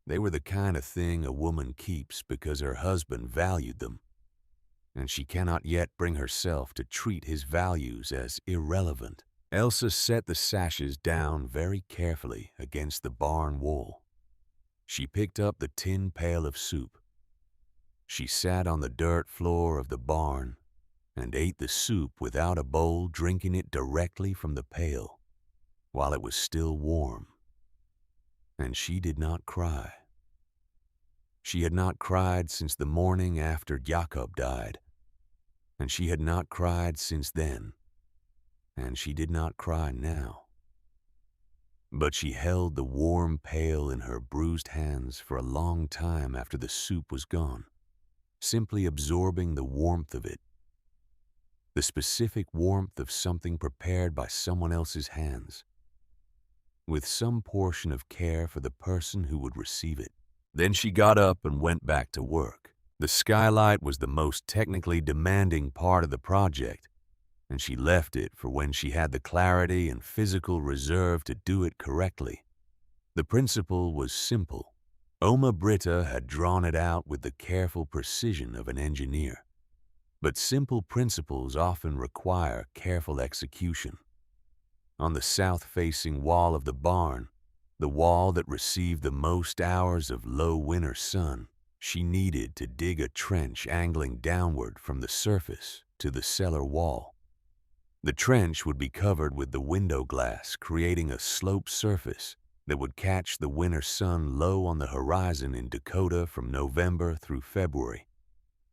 They were the kind of thing a woman keeps because her husband valued them, and she cannot yet bring herself to treat his values as irrelevant. Elsa set the sashes down very carefully against the barn wall. She picked up the tin pail of soup. She sat on the dirt floor of the barn and ate the soup without a bowl, drinking it directly from the pail while it was still warm. And she did not cry. She had not cried since the morning after Jakob died, and she had not cried since then. and she did not cry now. But she held the warm pail in her bruised hands for a long time after the soup was gone, simply absorbing the warmth of it, the specific warmth of something prepared by someone else's hands, with some portion of care for the person who would receive it. Then she got up and went back to work. The skylight was the most technically demanding part of the project, and she left it for when she had the clarity and physical reserve to do it correctly. The principle was simple. Oma Britta had drawn it out with the careful precision of an engineer. But simple principles often require careful execution. On the south-facing wall of the barn, the wall that received the most hours of low winter sun, she needed to dig a trench angling downward from the surface to the cellar wall. The trench would be covered with the window glass, creating a sloped surface that would catch the winter sun low on the horizon in Dakota from November through February,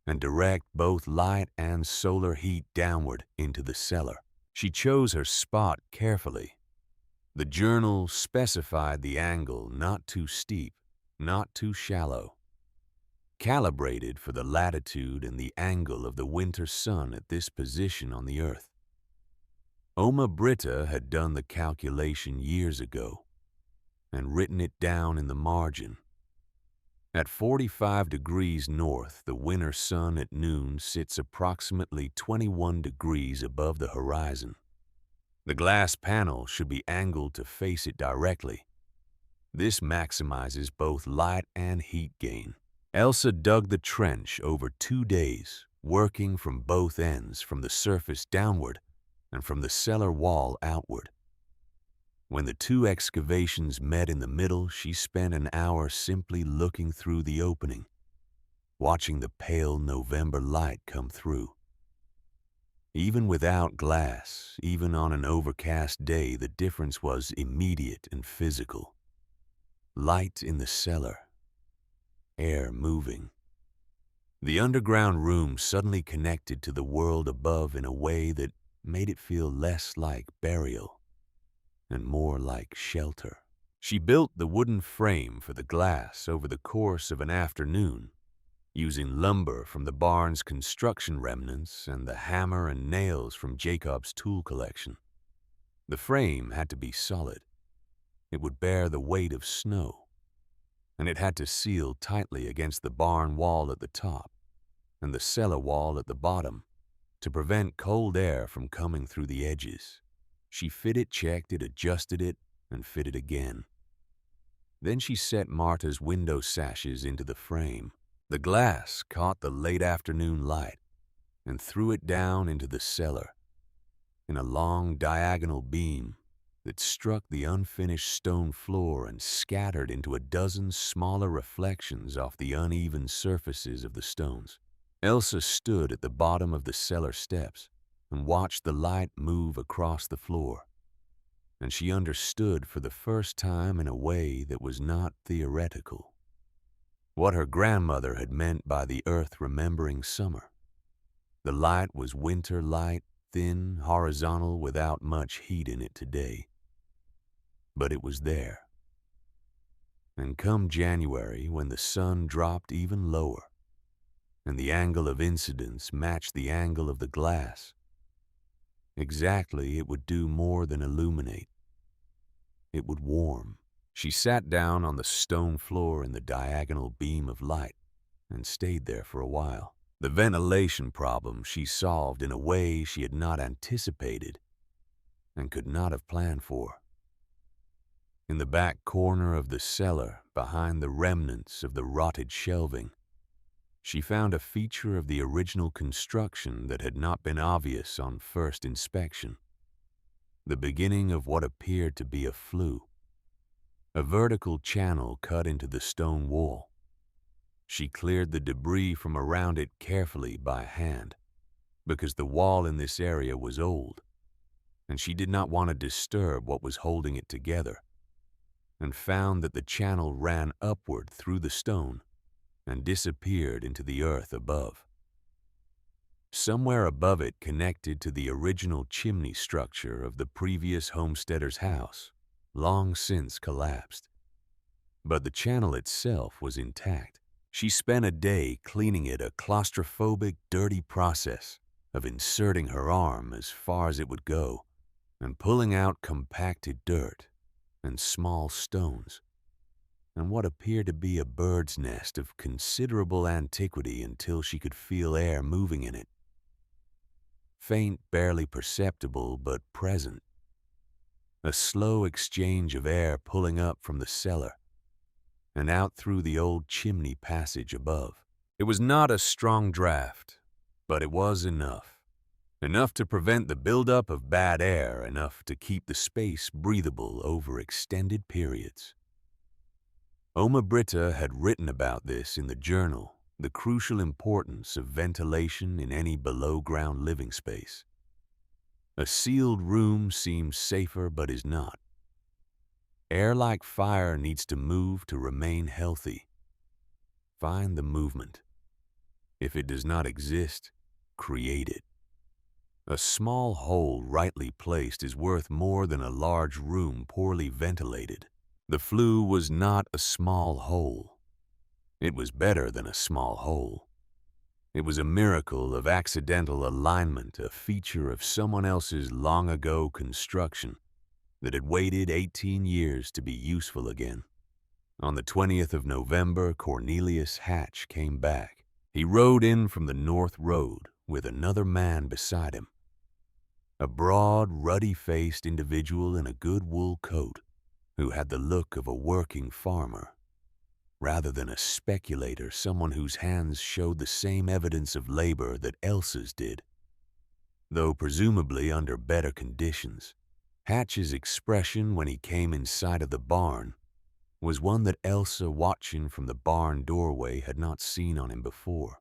and direct both light and solar heat downward into the cellar. She chose her spot carefully. The journal specified the angle not too steep, not too shallow, calibrated for the latitude and the angle of the winter sun at this position on the earth. Oma Britta had done the calculation years ago and written it down in the margin. At 45 degrees north, the winter sun at noon sits approximately 21 degrees above the horizon. The glass panel should be angled to face it directly. This maximizes both light and heat gain. Elsa dug the trench over 2 days, working from both ends, from the surface downward and from the cellar wall outward. When the two excavations met in the middle, she spent an hour simply looking through the opening, watching the pale November light come through. Even without glass, even on an overcast day, the difference was immediate and physical. Light in the cellar, air moving. The underground room suddenly connected to the world above in a way that made it feel less like burial and more like shelter. She built the wooden frame for the glass over the course of an afternoon, using lumber from the barn's construction remnants and the hammer and nails from Jacob's tool collection. The frame had to be solid. It would bear the weight of snow, and it had to seal tightly against the barn wall at the top and the cellar wall at the bottom to prevent cold air from coming through the edges. She fitted, checked it, adjusted it, and fitted again. Then she set Marta's window sashes into the frame. The glass caught the late afternoon light and threw it down into the cellar in a long diagonal beam that struck the unfinished stone floor and scattered into a dozen smaller reflections off the uneven surfaces of the stones. Elsa stood at the bottom of the cellar steps and watched the light move across the floor, and she understood for the first time in a way that was not theoretical what her grandmother had meant by the earth remembering summer. The light was winter light, thin, horizontal, without much heat in it today. But it was there. And come January, when the sun dropped even lower, and the angle of incidence matched the angle of the glass, exactly, it would do more than illuminate. It would warm. She sat down on the stone floor in the diagonal beam of light and stayed there for a while. The ventilation problem she solved in a way she had not anticipated and could not have planned for. In the back corner of the cellar, behind the remnants of the rotted shelving, she found a feature of the original construction that had not been obvious on first inspection. The beginning of what appeared to be a flue, a vertical channel cut into the stone wall. She cleared the debris from around it carefully by hand, because the wall in this area was old, and she did not want to disturb what was holding it together, and found that the channel ran upward through the stone and disappeared into the earth above. Somewhere above it connected to the original chimney structure of the previous homesteader's house, long since collapsed. But the channel itself was intact. She spent a day cleaning it, a claustrophobic, dirty process of inserting her arm as far as it would go and pulling out compacted dirt and small stones and what appeared to be a bird's nest of considerable antiquity until she could feel air moving in it. Faint, barely perceptible, but present. A slow exchange of air pulling up from the cellar and out through the old chimney passage above. It was not a strong draft, but it was enough. Enough to prevent the buildup of bad air, enough to keep the space breathable over extended periods. Oma Britta had written about this in the journal, the crucial importance of ventilation in any below-ground living space. A sealed room seems safer but is not. Air like fire needs to move to remain healthy. Find the movement. If it does not exist, create it. A small hole rightly placed is worth more than a large room poorly ventilated. The flue was not a small hole. It was better than a small hole. It was a miracle of accidental alignment, a feature of someone else's long-ago construction that had waited 18 years to be useful again. On the 20th of November, Cornelius Hatch came back. He rode in from the North Road with another man beside him. A broad, ruddy-faced individual in a good wool coat who had the look of a working farmer. Rather than a speculator, someone whose hands showed the same evidence of labor that Elsa's did, though presumably under better conditions. Hatch's expression when he came in sight of the barn was one that Elsa, watching from the barn doorway, had not seen on him before.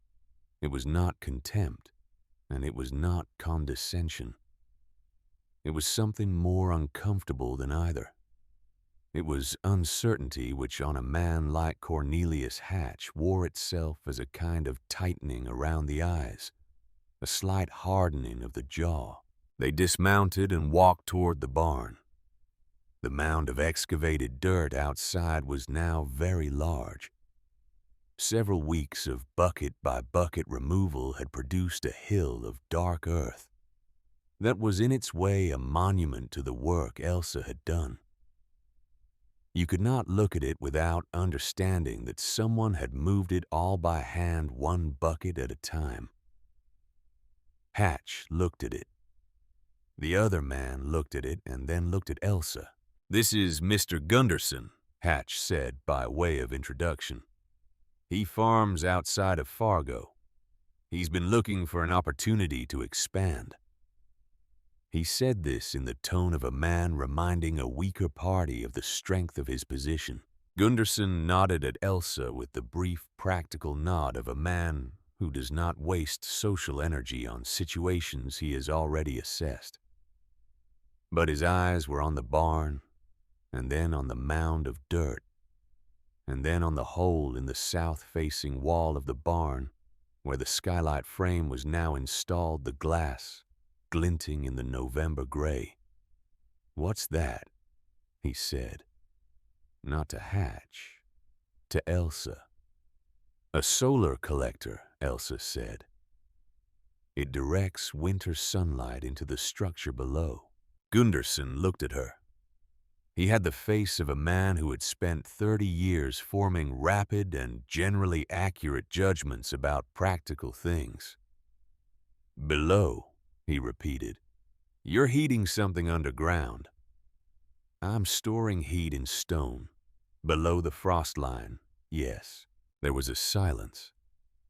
It was not contempt, and it was not condescension. It was something more uncomfortable than either. It was uncertainty which on a man like Cornelius Hatch wore itself as a kind of tightening around the eyes, a slight hardening of the jaw. They dismounted and walked toward the barn. The mound of excavated dirt outside was now very large. Several weeks of bucket-by-bucket removal had produced a hill of dark earth that was in its way a monument to the work Elsa had done. You could not look at it without understanding that someone had moved it all by hand, one bucket at a time. Hatch looked at it. The other man looked at it and then looked at Elsa. "This is Mr. Gunderson," Hatch said by way of introduction. "He farms outside of Fargo. He's been looking for an opportunity to expand." He said this in the tone of a man reminding a weaker party of the strength of his position. Gunderson nodded at Elsa with the brief, practical nod of a man who does not waste social energy on situations he has already assessed. But his eyes were on the barn, and then on the mound of dirt, and then on the hole in the south-facing wall of the barn where the skylight frame was now installed, the glass glinting in the November gray. "What's that?" he said. Not to Hatch, to Elsa. "A solar collector," Elsa said. "It directs winter sunlight into the structure below." Gunderson looked at her. He had the face of a man who had spent 30 years forming rapid and generally accurate judgments about practical things. "Below," he repeated. "You're heating something underground." "I'm storing heat in stone. Below the frost line, yes." There was a silence.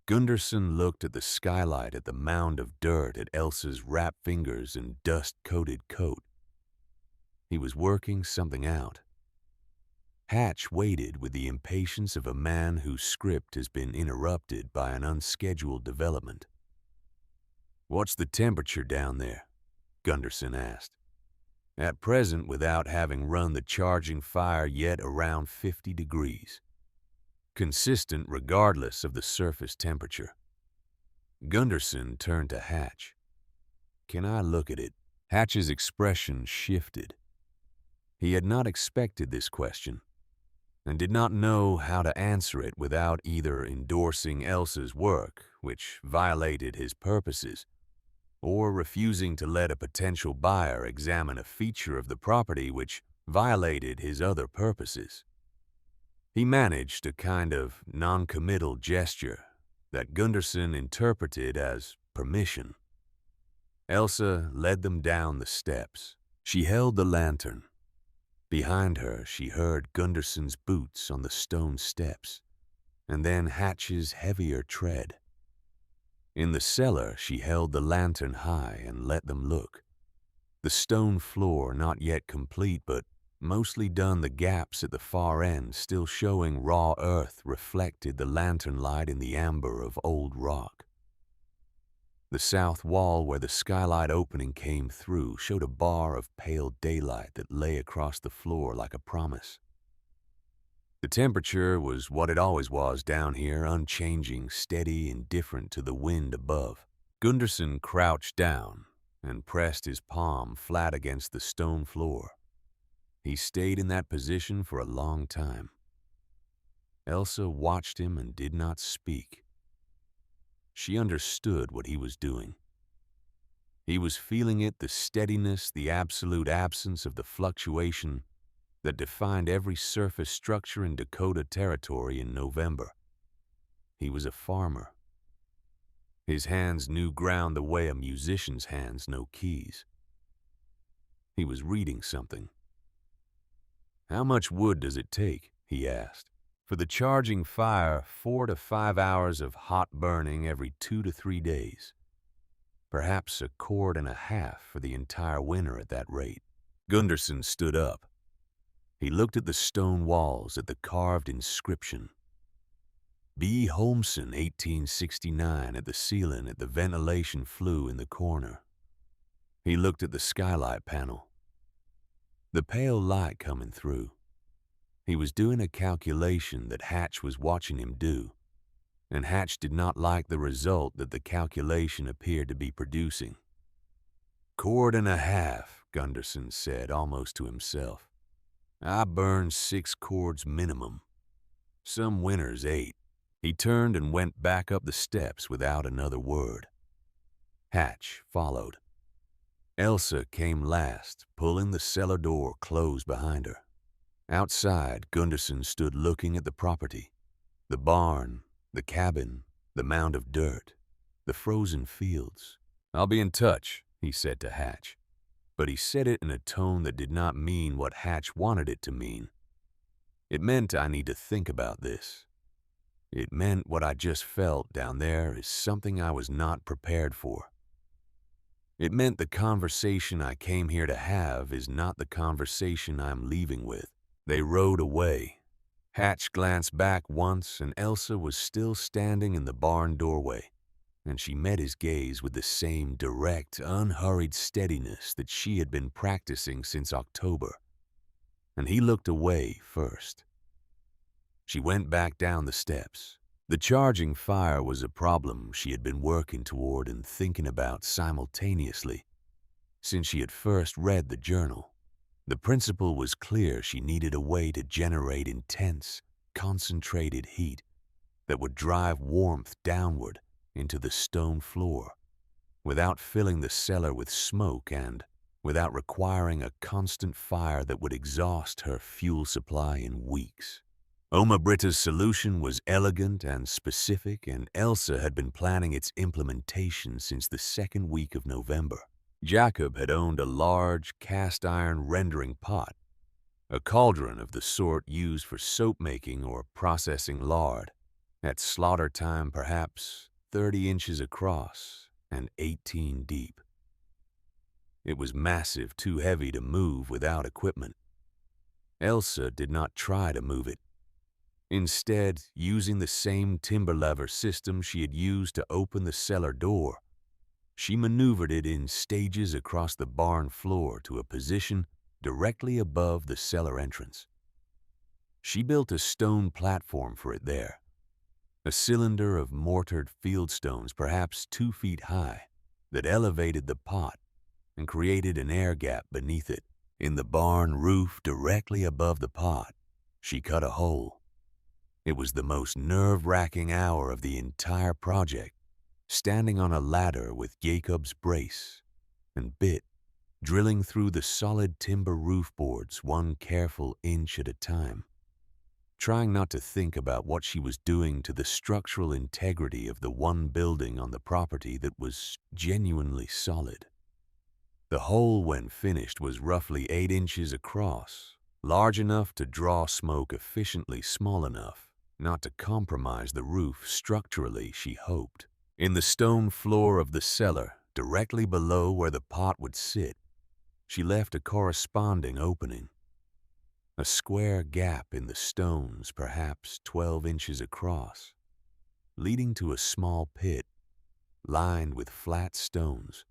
Gunderson looked at the skylight, at the mound of dirt, at Elsa's wrapped fingers and dust-coated coat. He was working something out. Hatch waited with the impatience of a man whose script has been interrupted by an unscheduled development. "What's the temperature down there?" Gunderson asked. "At present, without having run the charging fire yet, around 50 degrees. Consistent regardless of the surface temperature." Gunderson turned to Hatch. "Can I look at it?" Hatch's expression shifted. He had not expected this question, and did not know how to answer it without either endorsing Elsa's work, which violated his purposes, or refusing to let a potential buyer examine a feature of the property which violated his other purposes. He managed a kind of non-committal gesture that Gunderson interpreted as permission. Elsa led them down the steps. She held the lantern. Behind her, she heard Gunderson's boots on the stone steps, and then Hatch's heavier tread. In the cellar, she held the lantern high and let them look. The stone floor not yet complete, but mostly done, the gaps at the far end still showing raw earth reflected the lantern light in the amber of old rock. The south wall where the skylight opening came through showed a bar of pale daylight that lay across the floor like a promise. The temperature was what it always was down here, unchanging, steady, indifferent to the wind above. Gunderson crouched down and pressed his palm flat against the stone floor. He stayed in that position for a long time. Elsa watched him and did not speak. She understood what he was doing. He was feeling it, the steadiness, the absolute absence of the fluctuation that defined every surface structure in Dakota Territory in November. He was a farmer. His hands knew ground the way a musician's hands know keys. He was reading something. "How much wood does it take?" he asked. "For the charging fire, 4 to 5 hours of hot burning every 2 to 3 days. Perhaps a cord and a half for the entire winter at that rate." Gunderson stood up. He looked at the stone walls, at the carved inscription. B. Holmson, 1869, at the ceiling, at the ventilation flue in the corner. He looked at the skylight panel. The pale light coming through. He was doing a calculation that Hatch was watching him do, and Hatch did not like the result that the calculation appeared to be producing. "Cord and a half," Gunderson said, almost to himself. "I burn 6 cords minimum. Some winters 8. He turned and went back up the steps without another word. Hatch followed. Elsa came last, pulling the cellar door closed behind her. Outside, Gunderson stood looking at the property, the barn, the cabin, the mound of dirt, the frozen fields. "I'll be in touch," he said to Hatch, but he said it in a tone that did not mean what Hatch wanted it to mean. It meant, "I need to think about this." It meant what I just felt down there is something I was not prepared for. It meant the conversation I came here to have is not the conversation I'm leaving with. They rode away. Hatch glanced back once, and Elsa was still standing in the barn doorway, and she met his gaze with the same direct, unhurried steadiness that she had been practicing since October. And he looked away first. She went back down the steps. The charging fire was a problem she had been working toward and thinking about simultaneously since she had first read the journal. The principle was clear: she needed a way to generate intense, concentrated heat that would drive warmth downward into the stone floor without filling the cellar with smoke and without requiring a constant fire that would exhaust her fuel supply in weeks. Oma Britta's solution was elegant and specific, and Elsa had been planning its implementation since the second week of November. Jacob had owned a large cast-iron rendering pot, a cauldron of the sort used for soap making or processing lard, at slaughter time perhaps 30 inches across and 18 deep. It was massive, too heavy to move without equipment. Elsa did not try to move it. Instead, using the same timber lever system she had used to open the cellar door, she maneuvered it in stages across the barn floor to a position directly above the cellar entrance. She built a stone platform for it there, a cylinder of mortared fieldstones perhaps 2 feet high that elevated the pot and created an air gap beneath it. In the barn roof directly above the pot, she cut a hole. It was the most nerve-wracking hour of the entire project, standing on a ladder with Jacob's brace and bit, drilling through the solid timber roof boards 1 careful inch at a time, trying not to think about what she was doing to the structural integrity of the one building on the property that was genuinely solid. The hole, when finished, was roughly 8 inches across, large enough to draw smoke efficiently, small enough not to compromise the roof structurally, she hoped. In the stone floor of the cellar, directly below where the pot would sit, she left a corresponding opening. A square gap in the stones, perhaps 12 inches across, leading to a small pit lined with flat stones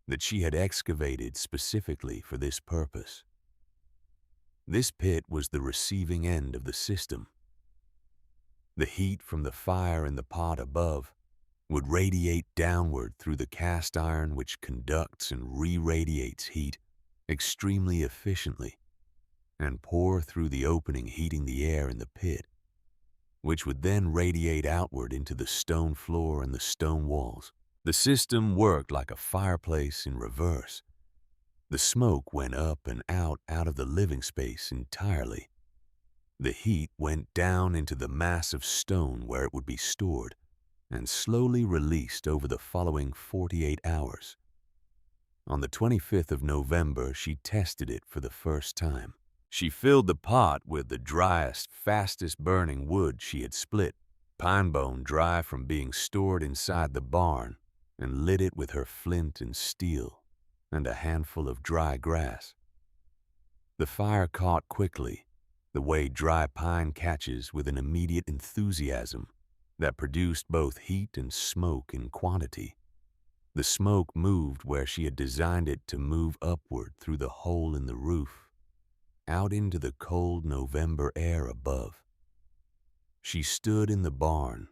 that she had excavated specifically for this purpose. This pit was the receiving end of the system. The heat from the fire in the pot above would radiate downward through the cast iron, which conducts and re-radiates heat extremely efficiently, and pour through the opening, heating the air in the pit, which would then radiate outward into the stone floor and the stone walls. The system worked like a fireplace in reverse. The smoke went up and out of the living space entirely. The heat went down into the mass of stone where it would be stored and slowly released over the following 48 hours. On the 25th of November, she tested it for the first time. She filled the pot with the driest, fastest-burning wood she had split, pine bone dry from being stored inside the barn, and lit it with her flint and steel and a handful of dry grass. The fire caught quickly, the way dry pine catches, with an immediate enthusiasm that produced both heat and smoke in quantity. The smoke moved where she had designed it to move, upward through the hole in the roof, out into the cold November air above. She stood in the barn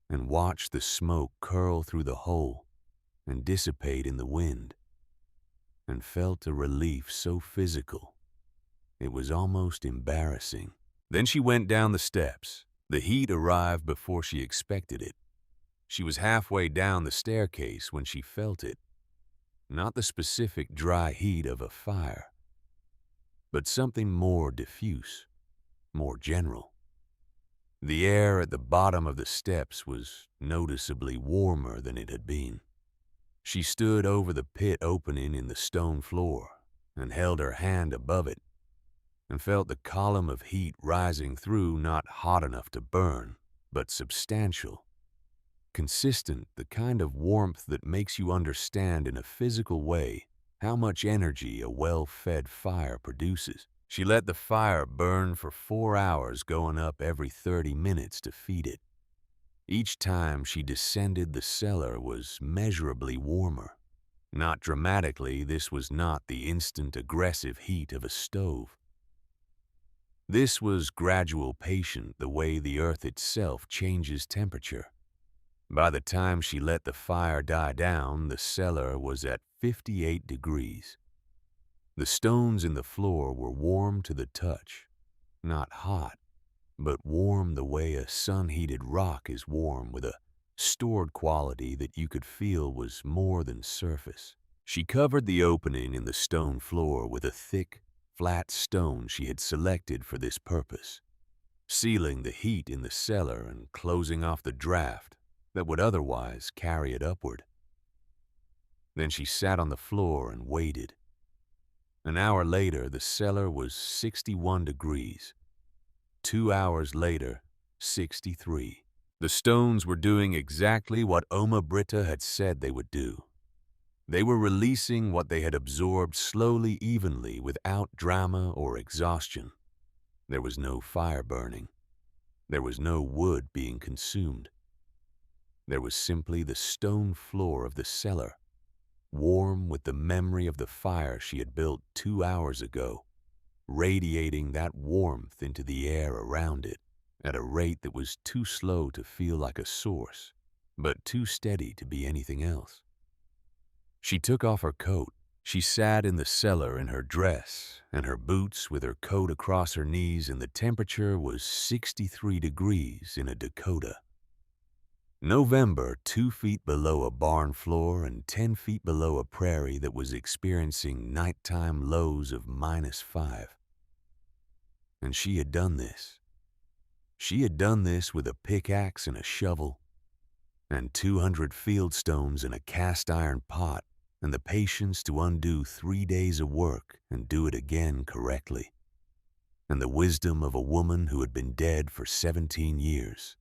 and watched the smoke curl through the hole and dissipate in the wind, and felt a relief so physical it was almost embarrassing. Then she went down the steps. The heat arrived before she expected it. She was halfway down the staircase when she felt it. Not the specific dry heat of a fire, but something more diffuse, more general. The air at the bottom of the steps was noticeably warmer than it had been. She stood over the pit opening in the stone floor and held her hand above it, and felt the column of heat rising through, not hot enough to burn, but substantial, consistent, the kind of warmth that makes you understand in a physical way how much energy a well-fed fire produces. She let the fire burn for 4 hours, going up every 30 minutes to feed it. Each time she descended, the cellar was measurably warmer. Not dramatically, this was not the instant aggressive heat of a stove. This was gradual, patient, the way the earth itself changes temperature. By the time she let the fire die down, the cellar was at 58 degrees. The stones in the floor were warm to the touch, not hot, but warm the way a sun-heated rock is warm, with a stored quality that you could feel was more than surface. She covered the opening in the stone floor with a thick, flat stone she had selected for this purpose, sealing the heat in the cellar and closing off the draft that would otherwise carry it upward. Then she sat on the floor and waited. An hour later, the cellar was 61 degrees. 2 hours later, 63. The stones were doing exactly what Oma Britta had said they would do. They were releasing what they had absorbed slowly, evenly, without drama or exhaustion. There was no fire burning. There was no wood being consumed. There was simply the stone floor of the cellar, warm with the memory of the fire she had built 2 hours ago, radiating that warmth into the air around it. at a rate that was too slow to feel like a source, but too steady to be anything else. She took off her coat. She sat in the cellar in her dress and her boots with her coat across her knees, and the temperature was 63 degrees in a Dakota. November, 2 feet below a barn floor and 10 feet below a prairie that was experiencing nighttime lows of -5. And she had done this. She had done this with a pickaxe and a shovel, and 200 field stones in a cast iron pot, and the patience to undo 3 days of work and do it again correctly, and the wisdom of a woman who had been dead for 17 years,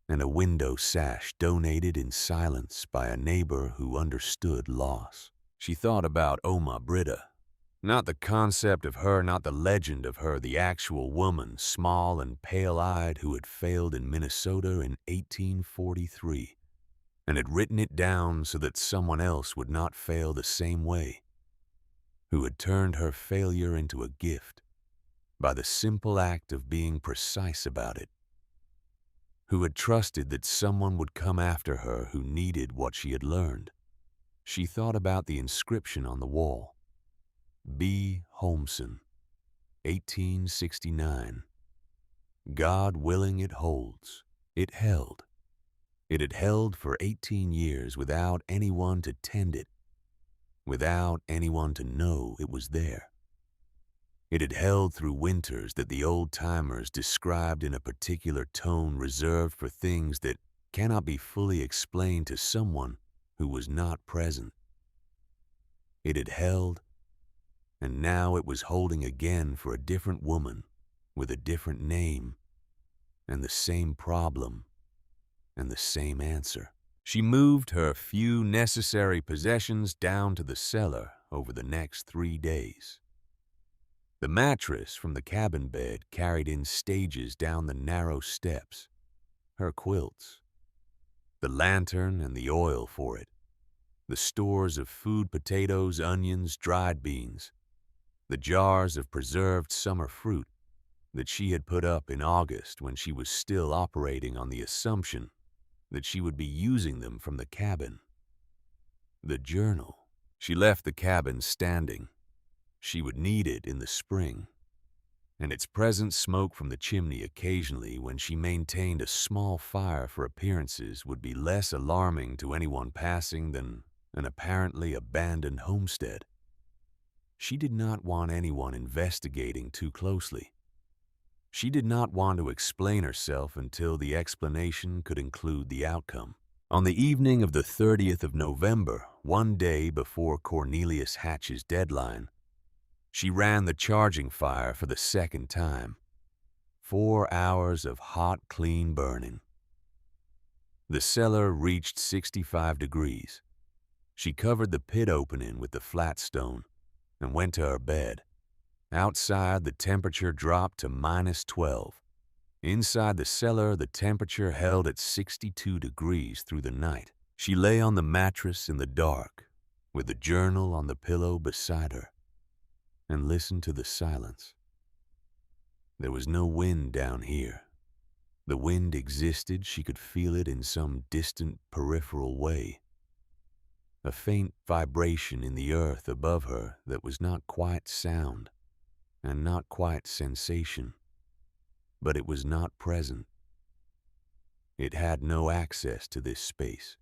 and a window sash donated in silence by a neighbor who understood loss. She thought about Oma Britta. Not the concept of her, not the legend of her, the actual woman, small and pale-eyed, who had failed in Minnesota in 1843, and had written it down so that someone else would not fail the same way, who had turned her failure into a gift by the simple act of being precise about it, who had trusted that someone would come after her who needed what she had learned. She thought about the inscription on the wall. B. Holmson, 1869. God willing it holds. It held. It had held for 18 years without anyone to tend it, without anyone to know it was there. It had held through winters that the old-timers described in a particular tone reserved for things that cannot be fully explained to someone who was not present. It had held, and now it was holding again for a different woman with a different name and the same problem and the same answer. She moved her few necessary possessions down to the cellar over the next 3 days. The mattress from the cabin bed carried in stages down the narrow steps, her quilts, the lantern and the oil for it, the stores of food, potatoes, onions, dried beans, the jars of preserved summer fruit that she had put up in August when she was still operating on the assumption that she would be using them from the cabin. The journal. She left the cabin standing. She would need it in the spring, and its present smoke from the chimney occasionally when she maintained a small fire for appearances would be less alarming to anyone passing than an apparently abandoned homestead. She did not want anyone investigating too closely. She did not want to explain herself until the explanation could include the outcome. On the evening of the 30th of November, one day before Cornelius Hatch's deadline, she ran the charging fire for the second time. 4 hours of hot, clean burning. The cellar reached 65 degrees. She covered the pit opening with the flat stone and went to her bed. Outside, the temperature dropped to -12. Inside the cellar, the temperature held at 62 degrees through the night. She lay on the mattress in the dark, with the journal on the pillow beside her, and listened to the silence. There was no wind down here. The wind existed, she could feel it in some distant peripheral way. A faint vibration in the earth above her that was not quite sound and not quite sensation, but it was not present. It had no access to this space.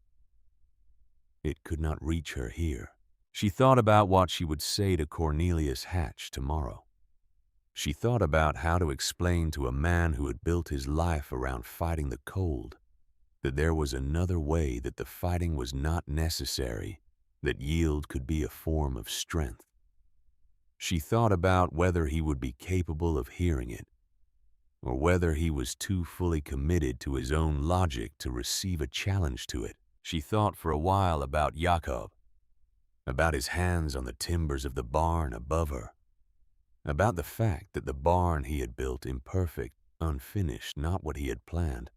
It could not reach her here. She thought about what she would say to Cornelius Hatch tomorrow. She thought about how to explain to a man who had built his life around fighting the cold that there was another way, that the fighting was not necessary, that yield could be a form of strength. She thought about whether he would be capable of hearing it, or whether he was too fully committed to his own logic to receive a challenge to it. She thought for a while about Jakob, about his hands on the timbers of the barn above her, about the fact that the barn he had built, imperfect, unfinished, not what he had planned,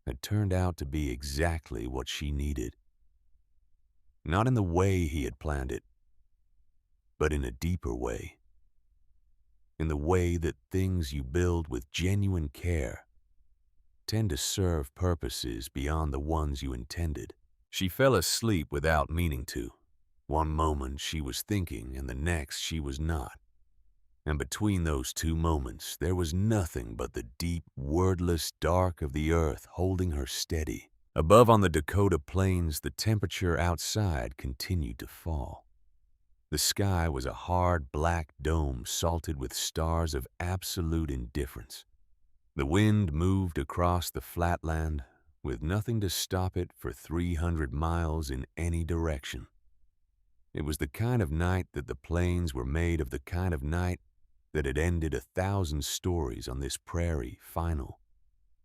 had turned out to be exactly what she needed. Not in the way he had planned it, but in a deeper way. in the way that things you build with genuine care tend to serve purposes beyond the ones you intended. She fell asleep without meaning to. One moment she was thinking and the next she was not. And between those two moments there was nothing but the deep, wordless dark of the earth holding her steady. Above on the Dakota plains, the temperature outside continued to fall. The sky was a hard black dome salted with stars of absolute indifference. The wind moved across the flatland with nothing to stop it for 300 miles in any direction. It was the kind of night that the plains were made of, the kind of night that had ended 1,000 stories on this prairie, final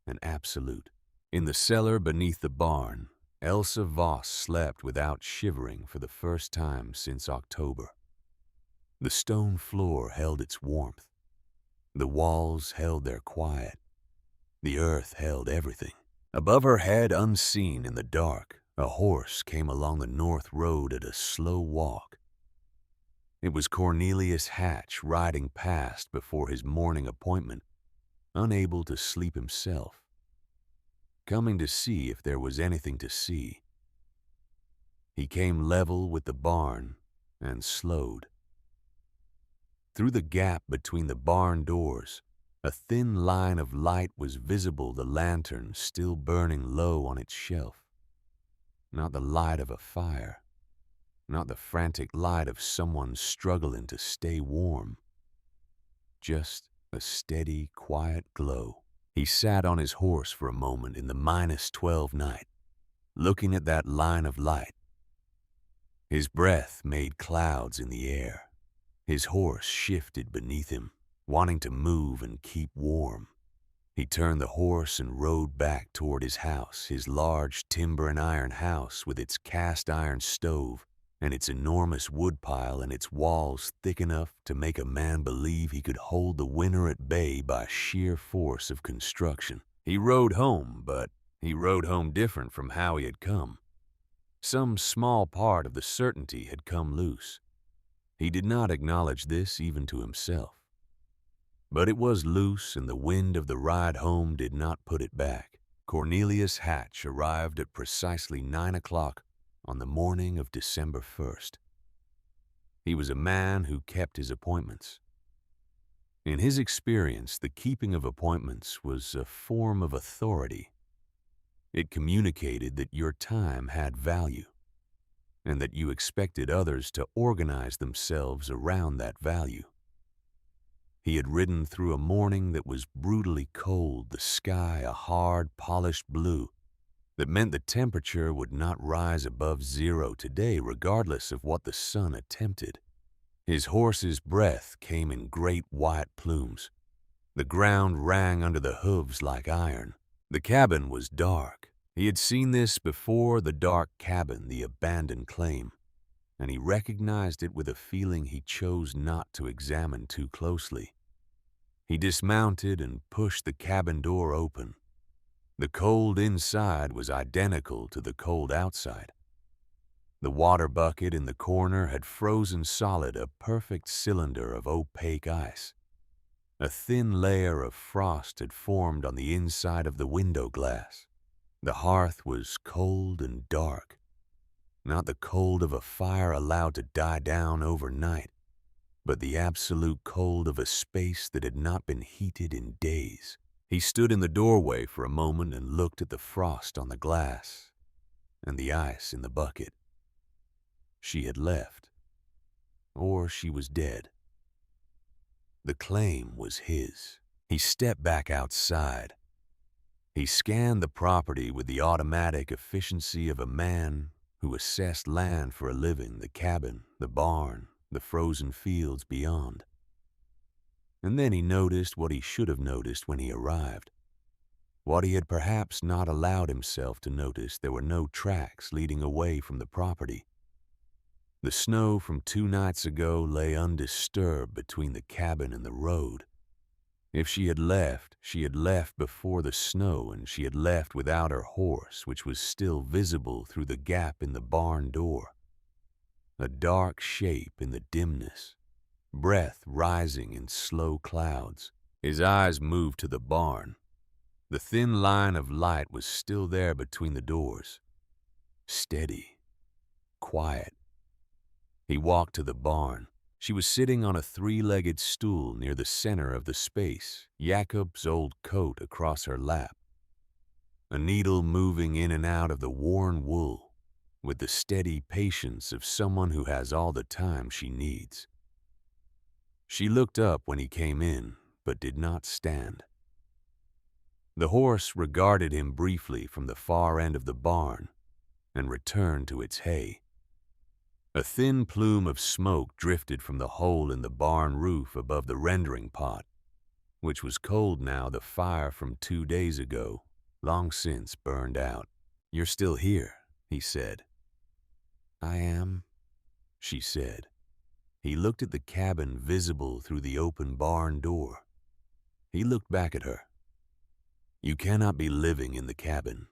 and absolute. In the cellar beneath the barn, Elsa Voss slept without shivering for the first time since October. The stone floor held its warmth. The walls held their quiet. The earth held everything. Above her head, unseen in the dark, a horse came along the north road at a slow walk. It was Cornelius Hatch riding past before his morning appointment, unable to sleep himself, coming to see if there was anything to see. He came level with the barn and slowed. Through the gap between the barn doors, a thin line of light was visible, the lantern still burning low on its shelf. Not the light of a fire, not the frantic light of someone struggling to stay warm. Just a steady, quiet glow. He sat on his horse for a moment in the -12 night, looking at that line of light. His breath made clouds in the air. His horse shifted beneath him, wanting to move and keep warm. He turned the horse and rode back toward his house, his large timber and iron house with its cast iron stove and its enormous woodpile and its walls thick enough to make a man believe he could hold the winter at bay by sheer force of construction. He rode home, but he rode home different from how he had come. Some small part of the certainty had come loose. He did not acknowledge this even to himself. But it was loose, and the wind of the ride home did not put it back. Cornelius Hatch arrived at precisely 9 o'clock on the morning of December 1st. He was a man who kept his appointments. In his experience, the keeping of appointments was a form of authority. It communicated that your time had value, and that you expected others to organize themselves around that value. He had ridden through a morning that was brutally cold, the sky a hard, polished blue, that meant the temperature would not rise above 0 today, regardless of what the sun attempted. His horse's breath came in great white plumes. The ground rang under the hooves like iron. The cabin was dark. He had seen this before, the dark cabin, the abandoned claim, and he recognized it with a feeling he chose not to examine too closely. He dismounted and pushed the cabin door open. The cold inside was identical to the cold outside. The water bucket in the corner had frozen solid, a perfect cylinder of opaque ice. A thin layer of frost had formed on the inside of the window glass. The hearth was cold and dark, not the cold of a fire allowed to die down overnight, but the absolute cold of a space that had not been heated in days. He stood in the doorway for a moment and looked at the frost on the glass and the ice in the bucket. She had left, or she was dead. The claim was his. He stepped back outside. He scanned the property with the automatic efficiency of a man who assessed land for a living, the cabin, the barn, the frozen fields beyond. And then he noticed what he should have noticed when he arrived. What he had perhaps not allowed himself to notice: there were no tracks leading away from the property. The snow from 2 nights ago lay undisturbed between the cabin and the road. If she had left before the snow, and she had left without her horse, which was still visible through the gap in the barn door. A dark shape in the dimness, breath rising in slow clouds. His eyes moved to the barn. The thin line of light was still there between the doors. Steady, quiet. He walked to the barn. She was sitting on a three-legged stool near the center of the space, Jakob's old coat across her lap. A needle moving in and out of the worn wool with the steady patience of someone who has all the time she needs. She looked up when he came in, but did not stand. The horse regarded him briefly from the far end of the barn and returned to its hay. A thin plume of smoke drifted from the hole in the barn roof above the rendering pot, which was cold now. The fire from 2 days ago, long since burned out. "You're still here," he said. "I am," she said. He looked at the cabin visible through the open barn door. He looked back at her. "You cannot be living in the cabin.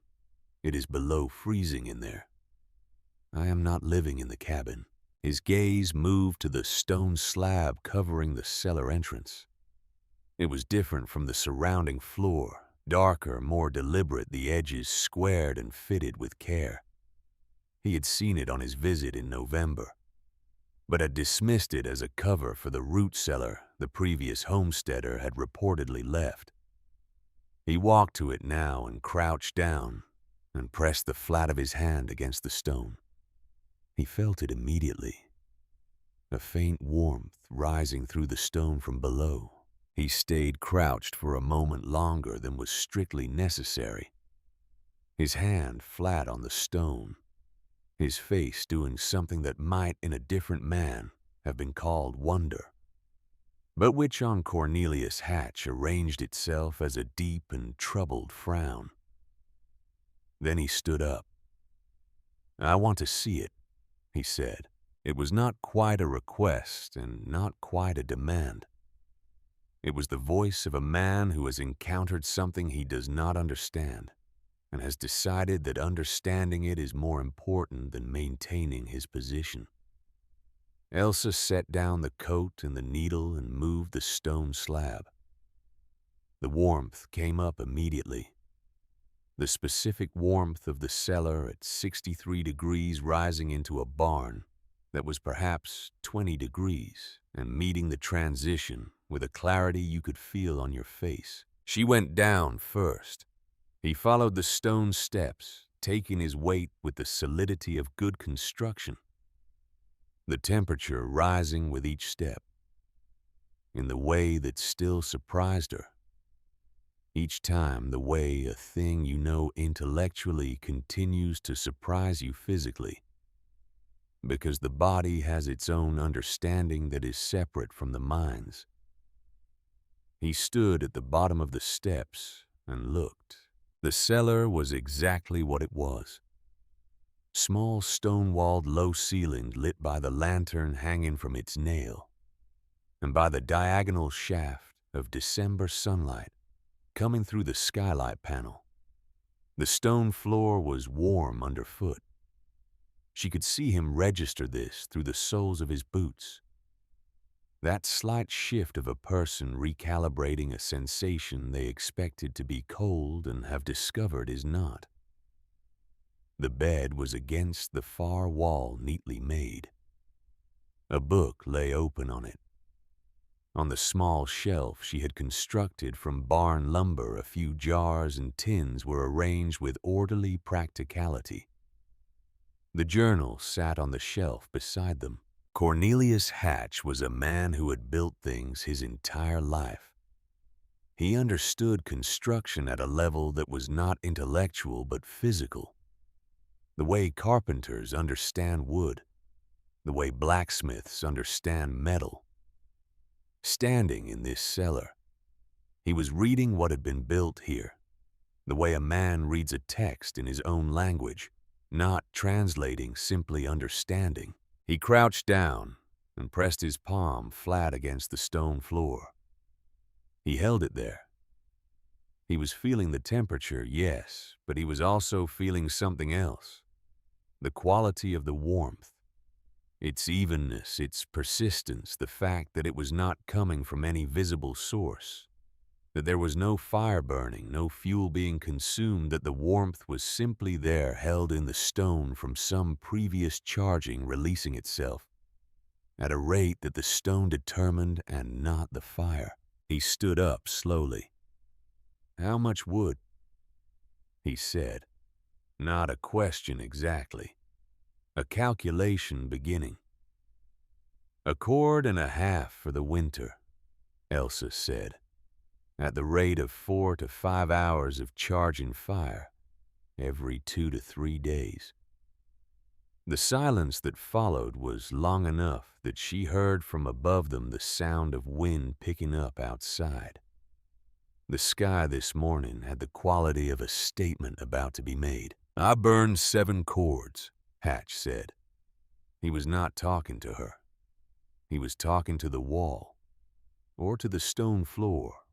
It is below freezing in there." "I am not living in the cabin." His gaze moved to the stone slab covering the cellar entrance. It was different from the surrounding floor, darker, more deliberate, the edges squared and fitted with care. He had seen it on his visit in November, but had dismissed it as a cover for the root cellar the previous homesteader had reportedly left. He walked to it now and crouched down and pressed the flat of his hand against the stone. He felt it immediately, a faint warmth rising through the stone from below. He stayed crouched for a moment longer than was strictly necessary, his hand flat on the stone, his face doing something that might, in a different man, have been called wonder, but which on Cornelius Hatch arranged itself as a deep and troubled frown. Then he stood up. "I want to see it," he said. It was not quite a request and not quite a demand. It was the voice of a man who has encountered something he does not understand and has decided that understanding it is more important than maintaining his position. Elsa set down the coat and the needle and moved the stone slab. The warmth came up immediately. The specific warmth of the cellar at 63 degrees rising into a barn that was perhaps 20 degrees and meeting the transition with a clarity you could feel on your face. She went down first. He followed the stone steps, taking his weight with the solidity of good construction, the temperature rising with each step, in the way that still surprised her. Each time, the way a thing you know intellectually continues to surprise you physically, because the body has its own understanding that is separate from the mind's. He stood at the bottom of the steps and looked. The cellar was exactly what it was. Small stone-walled, low-ceilinged, lit by the lantern hanging from its nail, and by the diagonal shaft of December sunlight coming through the skylight panel. The stone floor was warm underfoot. She could see him register this through the soles of his boots. That slight shift of a person recalibrating a sensation they expected to be cold and have discovered is not. The bed was against the far wall, neatly made. A book lay open on it. On the small shelf she had constructed from barn lumber, a few jars and tins were arranged with orderly practicality. The journal sat on the shelf beside them. Cornelius Hatch was a man who had built things his entire life. He understood construction at a level that was not intellectual but physical. The way carpenters understand wood, the way blacksmiths understand metal. Standing in this cellar, he was reading what had been built here, the way a man reads a text in his own language, not translating, simply understanding. He crouched down and pressed his palm flat against the stone floor. He held it there. He was feeling the temperature, yes, but he was also feeling something else, the quality of the warmth. Its evenness, its persistence, the fact that it was not coming from any visible source, that there was no fire burning, no fuel being consumed, that the warmth was simply there, held in the stone from some previous charging releasing itself, at a rate that the stone determined and not the fire. He stood up slowly. "How much wood?" he said. Not a question exactly. A calculation beginning. "A cord and a half for the winter," Elsa said, "at the rate of 4 to 5 hours of charging fire every 2 to 3 days." The silence that followed was long enough that she heard from above them the sound of wind picking up outside. The sky this morning had the quality of a statement about to be made. "I burned 7 cords," Hatch said. He was not talking to her. He was talking to the wall, or to the stone floor,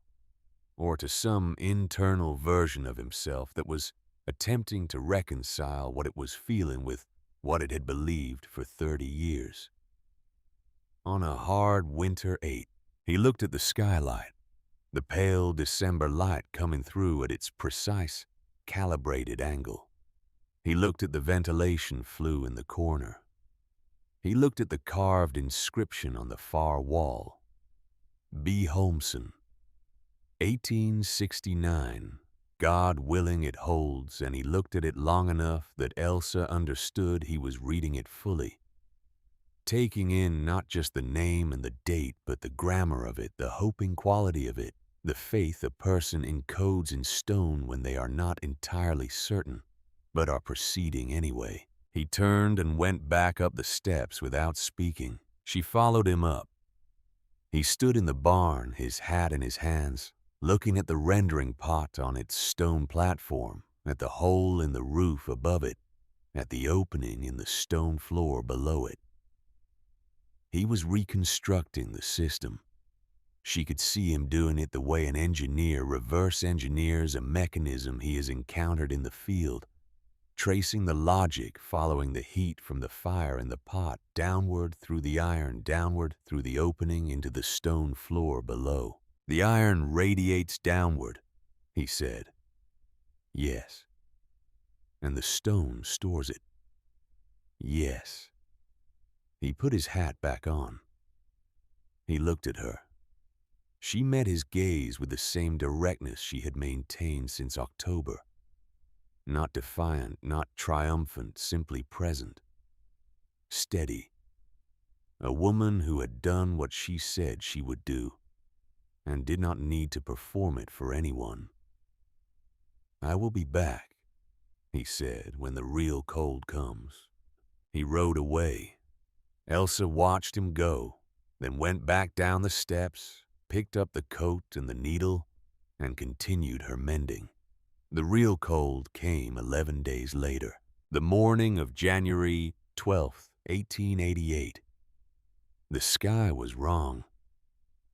or to some internal version of himself that was attempting to reconcile what it was feeling with what it had believed for 30 years. On a hard winter 8, he looked at the skylight, the pale December light coming through at its precise, calibrated angle. He looked at the ventilation flue in the corner. He looked at the carved inscription on the far wall. B. Holmeson, 1869, God willing it holds, and he looked at it long enough that Elsa understood he was reading it fully, taking in not just the name and the date, but the grammar of it, the hoping quality of it, the faith a person encodes in stone when they are not entirely certain, but are proceeding anyway. He turned and went back up the steps without speaking. She followed him up. He stood in the barn, his hat in his hands, looking at the rendering pot on its stone platform, at the hole in the roof above it, at the opening in the stone floor below it. He was reconstructing the system. She could see him doing it the way an engineer reverse engineers a mechanism he has encountered in the field, tracing the logic following the heat from the fire in the pot downward through the iron, downward through the opening into the stone floor below. "The iron radiates downward," he said. "Yes." "And the stone stores it." "Yes." He put his hat back on. He looked at her. She met his gaze with the same directness she had maintained since October. Not defiant, not triumphant, simply present. Steady. A woman who had done what she said she would do, and did not need to perform it for anyone. "I will be back," he said, "when the real cold comes." He rode away. Elsa watched him go, then went back down the steps, picked up the coat and the needle, and continued her mending. The real cold came 11 days later, the morning of January 12th, 1888. The sky was wrong.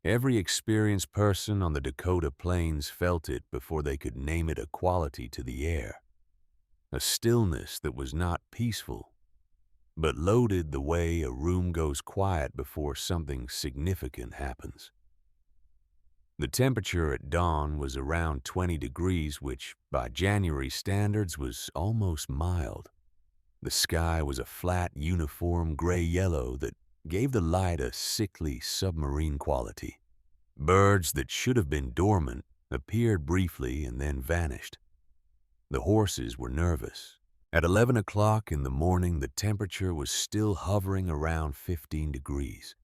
Every experienced person on the Dakota Plains felt it before they could name it a quality to the air. A stillness that was not peaceful, but loaded the way a room goes quiet before something significant happens. The temperature at dawn was around 20 degrees, which by January standards was almost mild. The sky was a flat, uniform gray-yellow that gave the light a sickly submarine quality. Birds that should have been dormant appeared briefly and then vanished. The horses were nervous. At 11 o'clock in the morning, the temperature was still hovering around 15 degrees.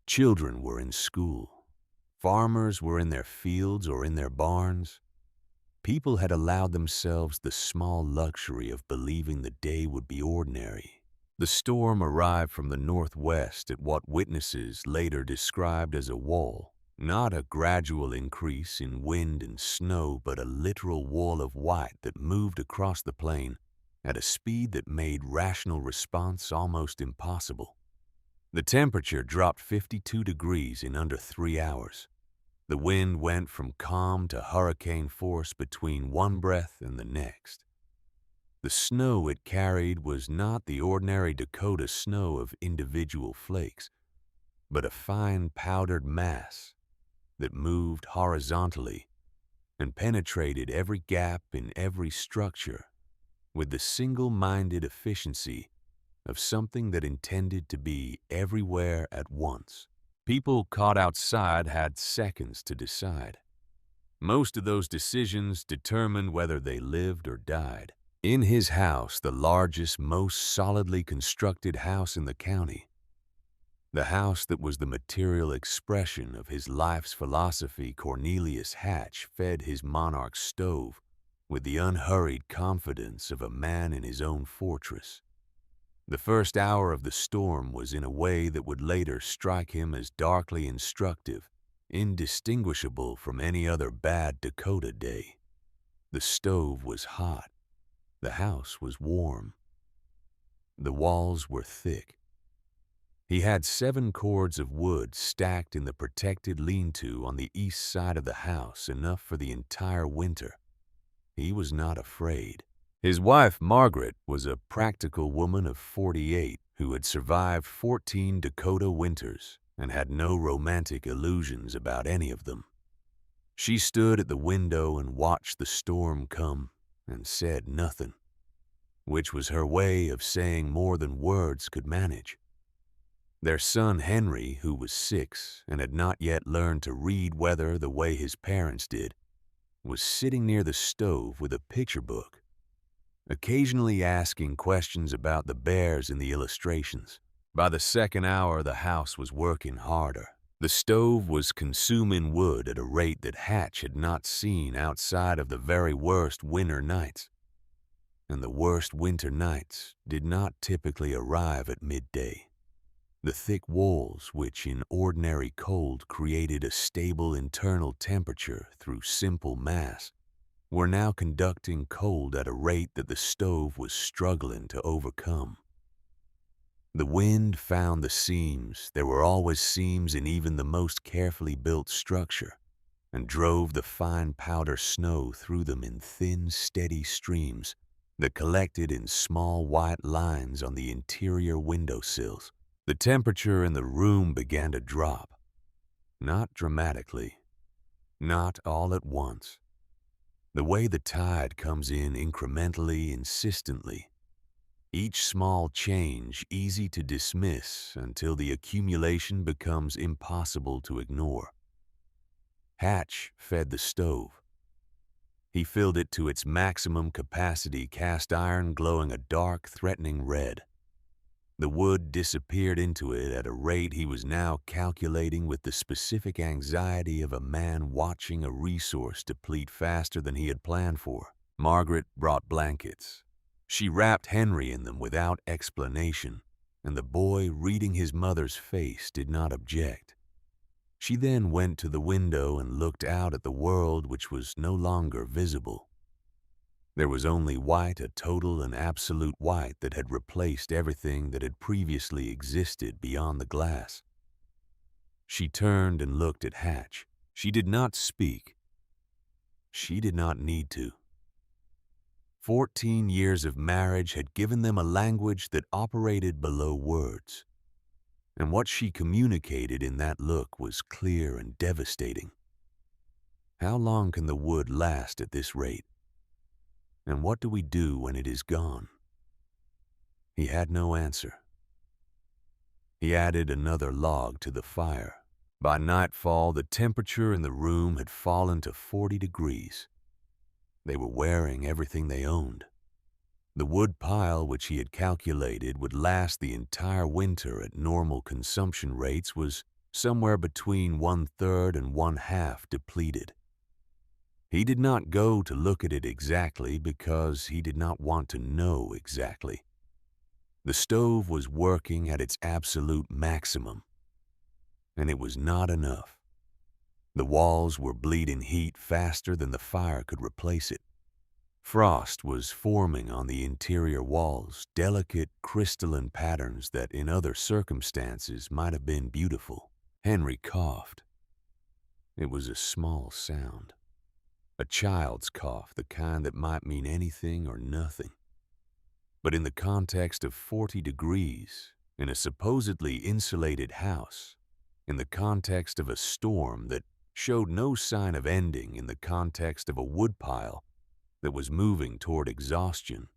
Children were in school. Farmers were in their fields or in their barns. People had allowed themselves the small luxury of believing the day would be ordinary. The storm arrived from the northwest at what witnesses later described as a wall, not a gradual increase in wind and snow, but a literal wall of white that moved across the plain at a speed that made rational response almost impossible. The temperature dropped 52 degrees in under 3 hours. The wind went from calm to hurricane force between one breath and the next. The snow it carried was not the ordinary Dakota snow of individual flakes, but a fine powdered mass that moved horizontally and penetrated every gap in every structure with the single-minded efficiency of something that intended to be everywhere at once. People caught outside had seconds to decide. Most of those decisions determined whether they lived or died. In his house, the largest, most solidly constructed house in the county, the house that was the material expression of his life's philosophy, Cornelius Hatch fed his monarch stove with the unhurried confidence of a man in his own fortress. The first hour of the storm was in a way that would later strike him as darkly instructive, indistinguishable from any other bad Dakota day. The stove was hot. The house was warm. The walls were thick. He had 7 cords of wood stacked in the protected lean-to on the east side of the house, enough for the entire winter. He was not afraid. His wife, Margaret, was a practical woman of 48 who had survived 14 Dakota winters and had no romantic illusions about any of them. She stood at the window and watched the storm come and said nothing, which was her way of saying more than words could manage. Their son Henry, who was 6 and had not yet learned to read weather the way his parents did, was sitting near the stove with a picture book, occasionally asking questions about the bears in the illustrations. By the second hour, the house was working harder. The stove was consuming wood at a rate that Hatch had not seen outside of the very worst winter nights. And the worst winter nights did not typically arrive at midday. The thick walls, which in ordinary cold created a stable internal temperature through simple mass, were now conducting cold at a rate that the stove was struggling to overcome. The wind found the seams, there were always seams in even the most carefully built structure, and drove the fine powder snow through them in thin, steady streams that collected in small white lines on the interior windowsills. The temperature in the room began to drop, not dramatically, not all at once. The way the tide comes in incrementally, insistently, each small change easy to dismiss until the accumulation becomes impossible to ignore. Hatch fed the stove. He filled it to its maximum capacity, cast iron glowing a dark, threatening red. The wood disappeared into it at a rate he was now calculating with the specific anxiety of a man watching a resource deplete faster than he had planned for. Margaret brought blankets. She wrapped Henry in them without explanation, and the boy, reading his mother's face, did not object. She then went to the window and looked out at the world, which was no longer visible. There was only white, a total and absolute white that had replaced everything that had previously existed beyond the glass. She turned and looked at Hatch. She did not speak. She did not need to. 14 years of marriage had given them a language that operated below words, and what she communicated in that look was clear and devastating. How long can the wood last at this rate? And what do we do when it is gone? He had no answer. He added another log to the fire. By nightfall, the temperature in the room had fallen to 40 degrees. They were wearing everything they owned. The wood pile, which he had calculated would last the entire winter at normal consumption rates, was somewhere between 1/3 and 1/2 depleted. He did not go to look at it exactly because he did not want to know exactly. The stove was working at its absolute maximum, and it was not enough. The walls were bleeding heat faster than the fire could replace it. Frost was forming on the interior walls, delicate crystalline patterns that in other circumstances might have been beautiful. Henry coughed. It was a small sound. A child's cough, the kind that might mean anything or nothing. but in the context of 40 degrees, in a supposedly insulated house, in the context of a storm that showed no sign of ending, in the context of a woodpile that was moving toward exhaustion.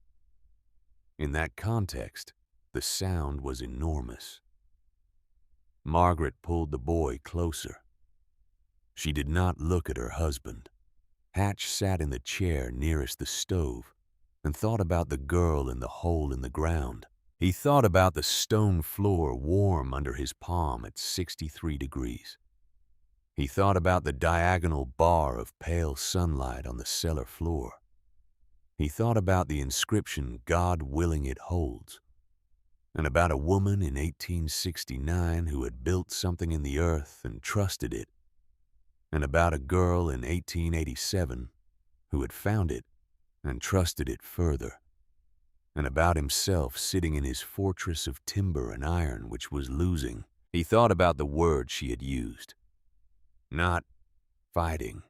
In that context, the sound was enormous. Margaret pulled the boy closer. She did not look at her husband. Hatch sat in the chair nearest the stove and thought about the girl in the hole in the ground. He thought about the stone floor warm under his palm at 63 degrees. He thought about the diagonal bar of pale sunlight on the cellar floor. He thought about the inscription, "God willing it holds," and about a woman in 1869 who had built something in the earth and trusted it, and about a girl in 1887 who had found it and trusted it further, and about himself sitting in his fortress of timber and iron which was losing. He thought about the word she had used. Not fighting.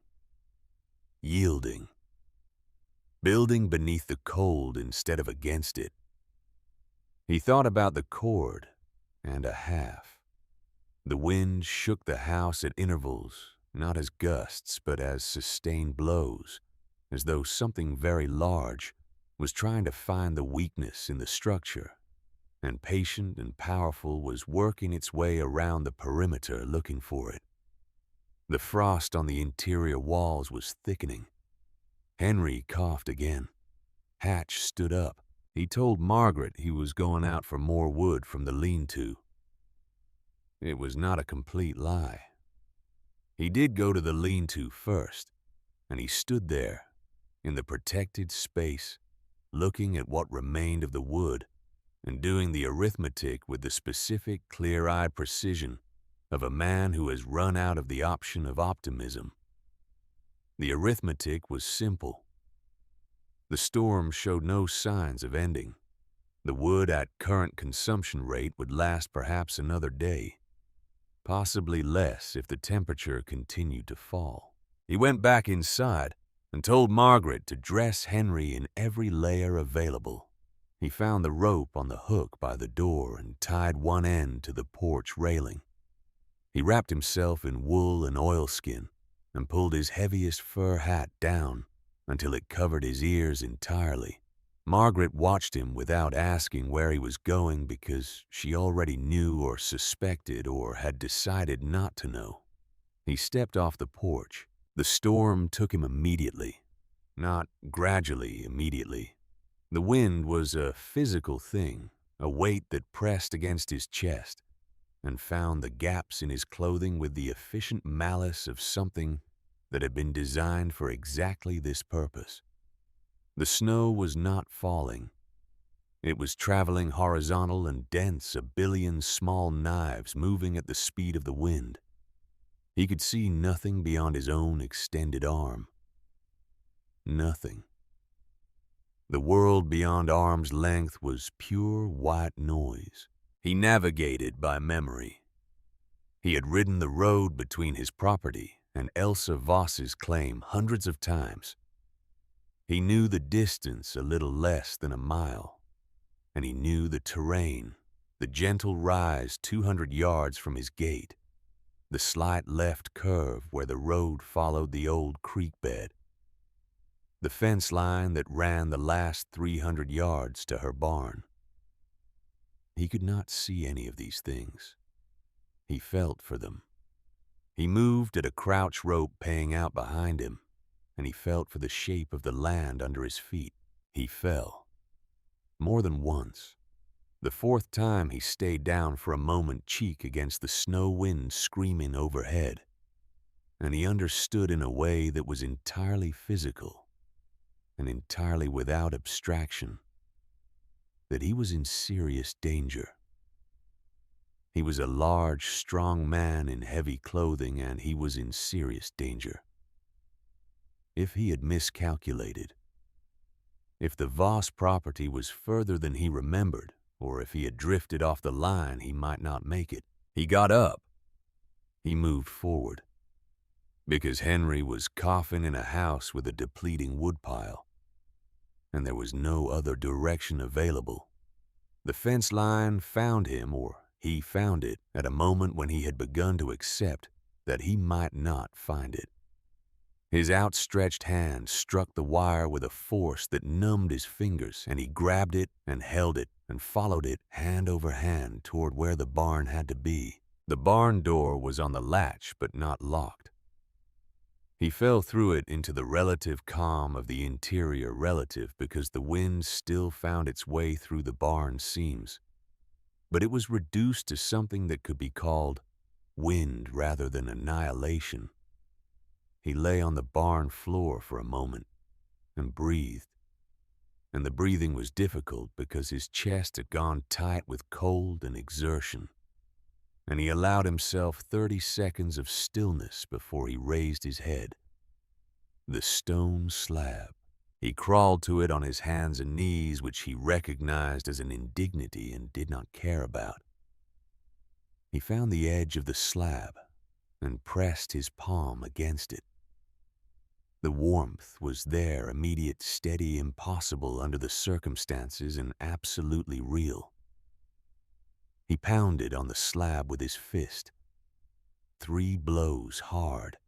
Yielding. Building beneath the cold instead of against it. He thought about the cord and a half. The wind shook the house at intervals, not as gusts but as sustained blows, as though something very large was trying to find the weakness in the structure, and patient and powerful was working its way around the perimeter looking for it. The frost on the interior walls was thickening. Henry coughed again. Hatch stood up. He told Margaret he was going out for more wood from the lean-to. It was not a complete lie. He did go to the lean-to first, and he stood there, in the protected space, looking at what remained of the wood and doing the arithmetic with the specific, clear-eyed precision of a man who has run out of the option of optimism. The arithmetic was simple. The storm showed no signs of ending. The wood at current consumption rate would last perhaps another day, possibly less if the temperature continued to fall. He went back inside and told Margaret to dress Henry in every layer available. He found the rope on the hook by the door and tied one end to the porch railing. He wrapped himself in wool and oilskin and pulled his heaviest fur hat down until it covered his ears entirely. Margaret watched him without asking where he was going because she already knew or suspected or had decided not to know. He stepped off the porch. The storm took him immediately, not gradually immediately. The wind was a physical thing, a weight that pressed against his chest and found the gaps in his clothing with the efficient malice of something that had been designed for exactly this purpose. The snow was not falling. It was traveling horizontal and dense, a billion small knives moving at the speed of the wind. He could see nothing beyond his own extended arm. Nothing. The world beyond arm's length was pure white noise. He navigated by memory. He had ridden the road between his property and Elsa Voss's claim hundreds of times. He knew the distance a little less than a mile, and he knew the terrain, the gentle rise 200 yards from his gate, the slight left curve where the road followed the old creek bed, the fence line that ran the last 300 yards to her barn. He could not see any of these things. He felt for them. He moved at a crouch rope paying out behind him, and he felt for the shape of the land under his feet. He fell. More than once. The fourth time he stayed down for a moment, cheek against the snow wind screaming overhead, and he understood in a way that was entirely physical and entirely without abstraction that he was in serious danger. He was a large, strong man in heavy clothing, and he was in serious danger. If he had miscalculated, if the Voss property was further than he remembered, or if he had drifted off the line, he might not make it. He got up. He moved forward. Because Henry was coughing in a house with a depleting woodpile. and there was no other direction available. The fence line found him, or he found it, at a moment when he had begun to accept that he might not find it. His outstretched hand struck the wire with a force that numbed his fingers, and he grabbed it and held it and followed it hand over hand toward where the barn had to be. The barn door was on the latch but not locked. He fell through it into the relative calm of the interior relative because the wind still found its way through the barn seams. But it was reduced to something that could be called wind rather than annihilation. He lay on the barn floor for a moment and breathed. And the breathing was difficult because his chest had gone tight with cold and exertion. And he allowed himself 30 seconds of stillness before he raised his head. The stone slab. He crawled to it on his hands and knees, which he recognized as an indignity and did not care about. He found the edge of the slab and pressed his palm against it. The warmth was there, immediate, steady, impossible under the circumstances, and absolutely real. He pounded on the slab with his fist. 3 blows hard.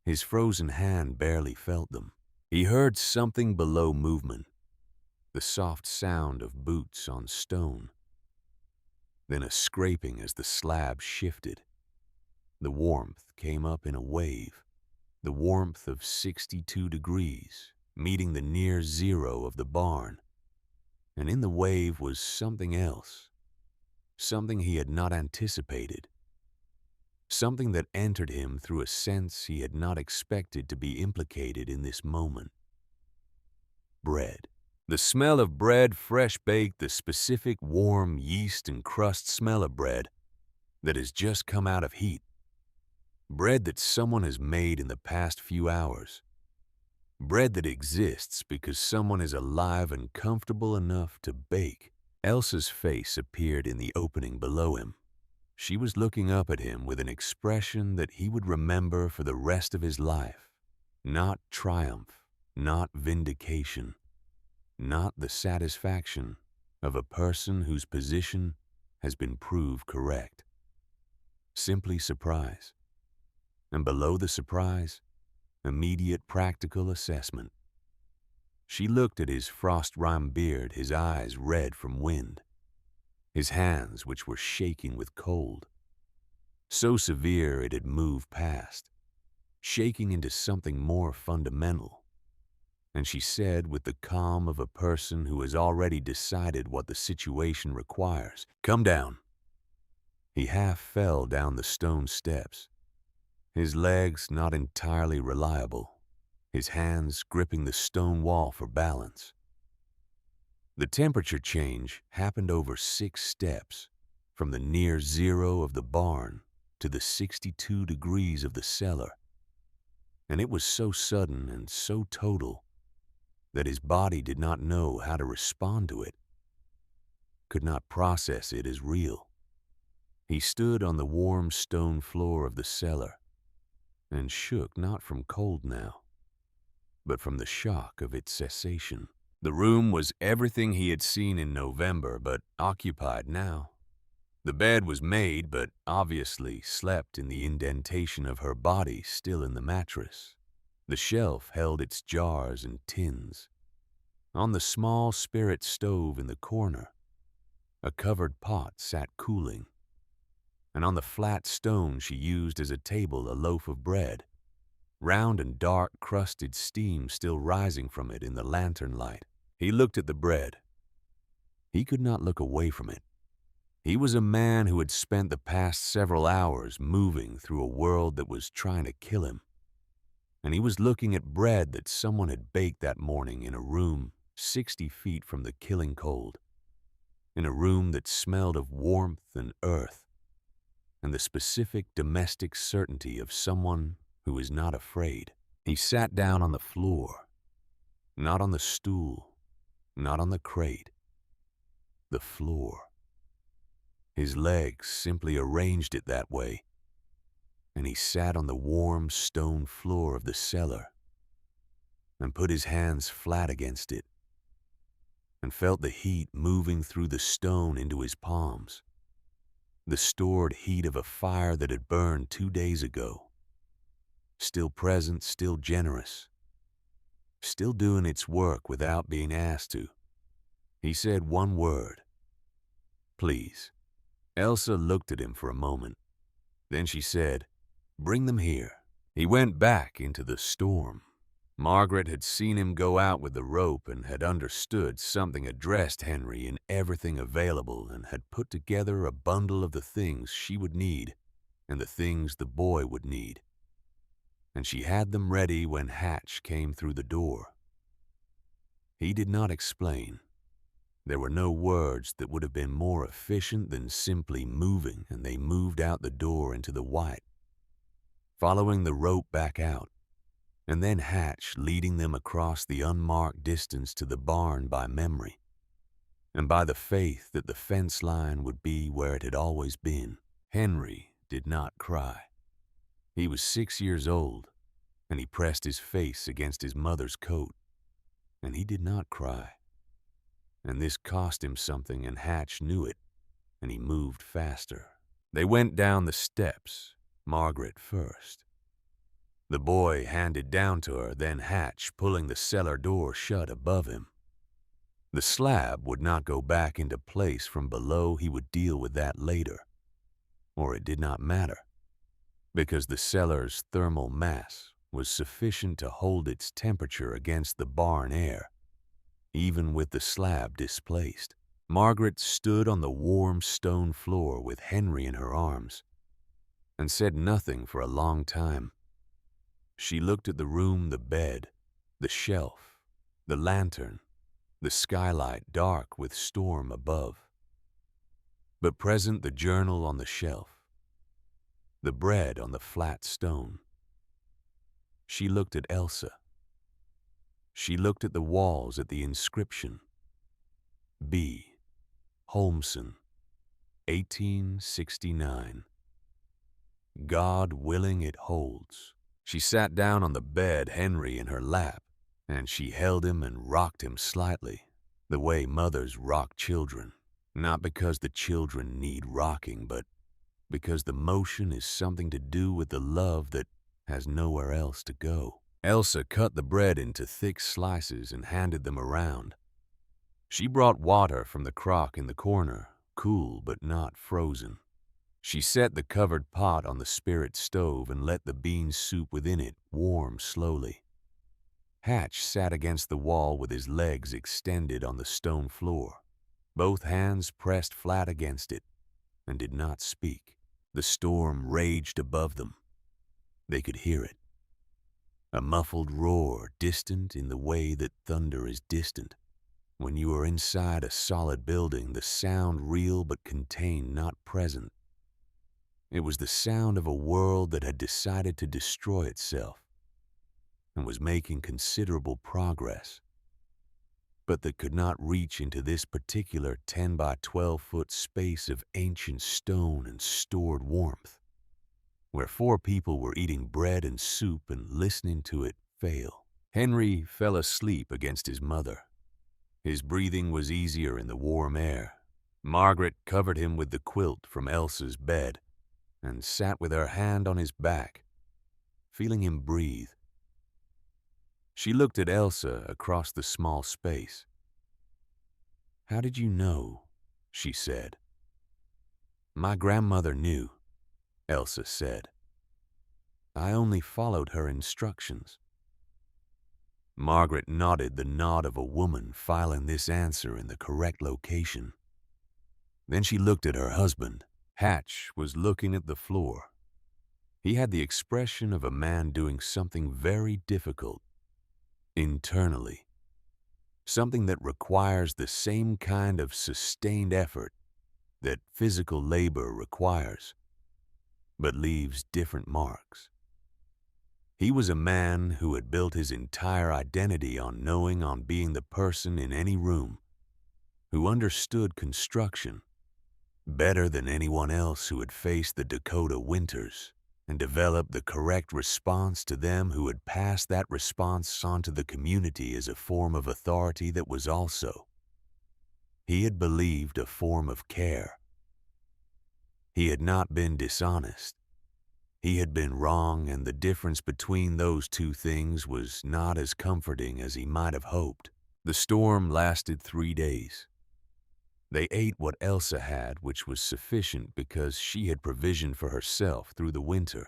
His frozen hand barely felt them. He heard something below movement, the soft sound of boots on stone. Then a scraping as the slab shifted. The warmth came up in a wave, the warmth of 62 degrees, meeting the near zero of the barn. And in the wave was something else, something he had not anticipated, something that entered him through a sense he had not expected to be implicated in this moment. Bread. The smell of bread, fresh baked, the specific warm yeast and crust smell of bread that has just come out of heat. Bread that someone has made in the past few hours. Bread that exists because someone is alive and comfortable enough to bake. Elsa's face appeared in the opening below him. She was looking up at him with an expression that he would remember for the rest of his life. Not triumph, not vindication, not the satisfaction of a person whose position has been proved correct. Simply surprise. And below the surprise, immediate practical assessment. She looked at his frost-rimed beard, his eyes red from wind, his hands which were shaking with cold. So severe it had moved past, shaking into something more fundamental. And she said with the calm of a person who has already decided what the situation requires, "Come down." He half fell down the stone steps, his legs not entirely reliable, his hands gripping the stone wall for balance. The temperature change happened over 6 steps, from the near zero of the barn to the 62 degrees of the cellar. And it was so sudden and so total that his body did not know how to respond to it, could not process it as real. He stood on the warm stone floor of the cellar and shook not from cold now, but from the shock of its cessation. The room was everything he had seen in November, but occupied now. The bed was made, but obviously slept in the indentation of her body still in the mattress. The shelf held its jars and tins. On the small spirit stove in the corner, a covered pot sat cooling. And on the flat stone she used as a table a loaf of bread, round and dark crusted steam still rising from it in the lantern light. He looked at the bread. He could not look away from it. He was a man who had spent the past several hours moving through a world that was trying to kill him. And he was looking at bread that someone had baked that morning in a room 60 feet from the killing cold, in a room that smelled of warmth and earth, and the specific domestic certainty of someone who is not afraid. He sat down on the floor, not on the stool, not on the crate, the floor. His legs simply arranged it that way, and he sat on the warm stone floor of the cellar and put his hands flat against it, and felt the heat moving through the stone into his palms. The stored heat of a fire that had burned 2 days ago. Still present, still generous. Still doing its work without being asked to. He said one word. Please. Elsa looked at him for a moment. Then she said, bring them here. He went back into the storm. Margaret had seen him go out with the rope and had understood something addressed Henry in everything available and had put together a bundle of the things she would need and the things the boy would need. And she had them ready when Hatch came through the door. He did not explain. There were no words that would have been more efficient than simply moving, and they moved out the door into the white, following the rope back out, and then Hatch leading them across the unmarked distance to the barn by memory, and by the faith that the fence line would be where it had always been. Henry did not cry. He was 6 years old, and he pressed his face against his mother's coat, and he did not cry. And this cost him something, and Hatch knew it, and he moved faster. They went down the steps, Margaret first. The boy handed down to her, then Hatch pulling the cellar door shut above him. The slab would not go back into place from below. He would deal with that later. Or it did not matter, because the cellar's thermal mass was sufficient to hold its temperature against the barn air, even with the slab displaced. Margaret stood on the warm stone floor with Henry in her arms and said nothing for a long time. She looked at the room, the bed, the shelf, the lantern, the skylight dark with storm above. But present the journal on the shelf, the bread on the flat stone. She looked at Elsa. She looked at the walls, at the inscription. B. Holmson, 1869. God willing it holds. She sat down on the bed, Henry in her lap, and she held him and rocked him slightly, the way mothers rock children, not because the children need rocking, but because the motion is something to do with the love that has nowhere else to go. Elsa cut the bread into thick slices and handed them around. She brought water from the crock in the corner, cool but not frozen. She set the covered pot on the spirit stove and let the bean soup within it warm slowly. Hatch sat against the wall with his legs extended on the stone floor, both hands pressed flat against it, and did not speak. The storm raged above them. They could hear it. A muffled roar, distant in the way that thunder is distant. When you are inside a solid building, the sound real but contained, not present. It was the sound of a world that had decided to destroy itself and was making considerable progress, but that could not reach into this particular 10 by 12 foot space of ancient stone and stored warmth, where 4 people were eating bread and soup and listening to it fail. Henry fell asleep against his mother. His breathing was easier in the warm air. Margaret covered him with the quilt from Elsa's bed and sat with her hand on his back, feeling him breathe. She looked at Elsa across the small space. "How did you know?" she said. "My grandmother knew," Elsa said. "I only followed her instructions." Margaret nodded the nod of a woman filing this answer in the correct location. Then she looked at her husband. Hatch was looking at the floor. He had the expression of a man doing something very difficult, internally, something that requires the same kind of sustained effort that physical labor requires, but leaves different marks. He was a man who had built his entire identity on knowing, on being the person in any room who understood construction better than anyone else, who had faced the Dakota winters and developed the correct response to them, who had passed that response on to the community as a form of authority that was also He had believed a form of care. He had not been dishonest. He had been wrong, and the difference between those two things was not as comforting as he might have hoped. The storm lasted 3 days. They ate what Elsa had, which was sufficient because she had provisioned for herself through the winter.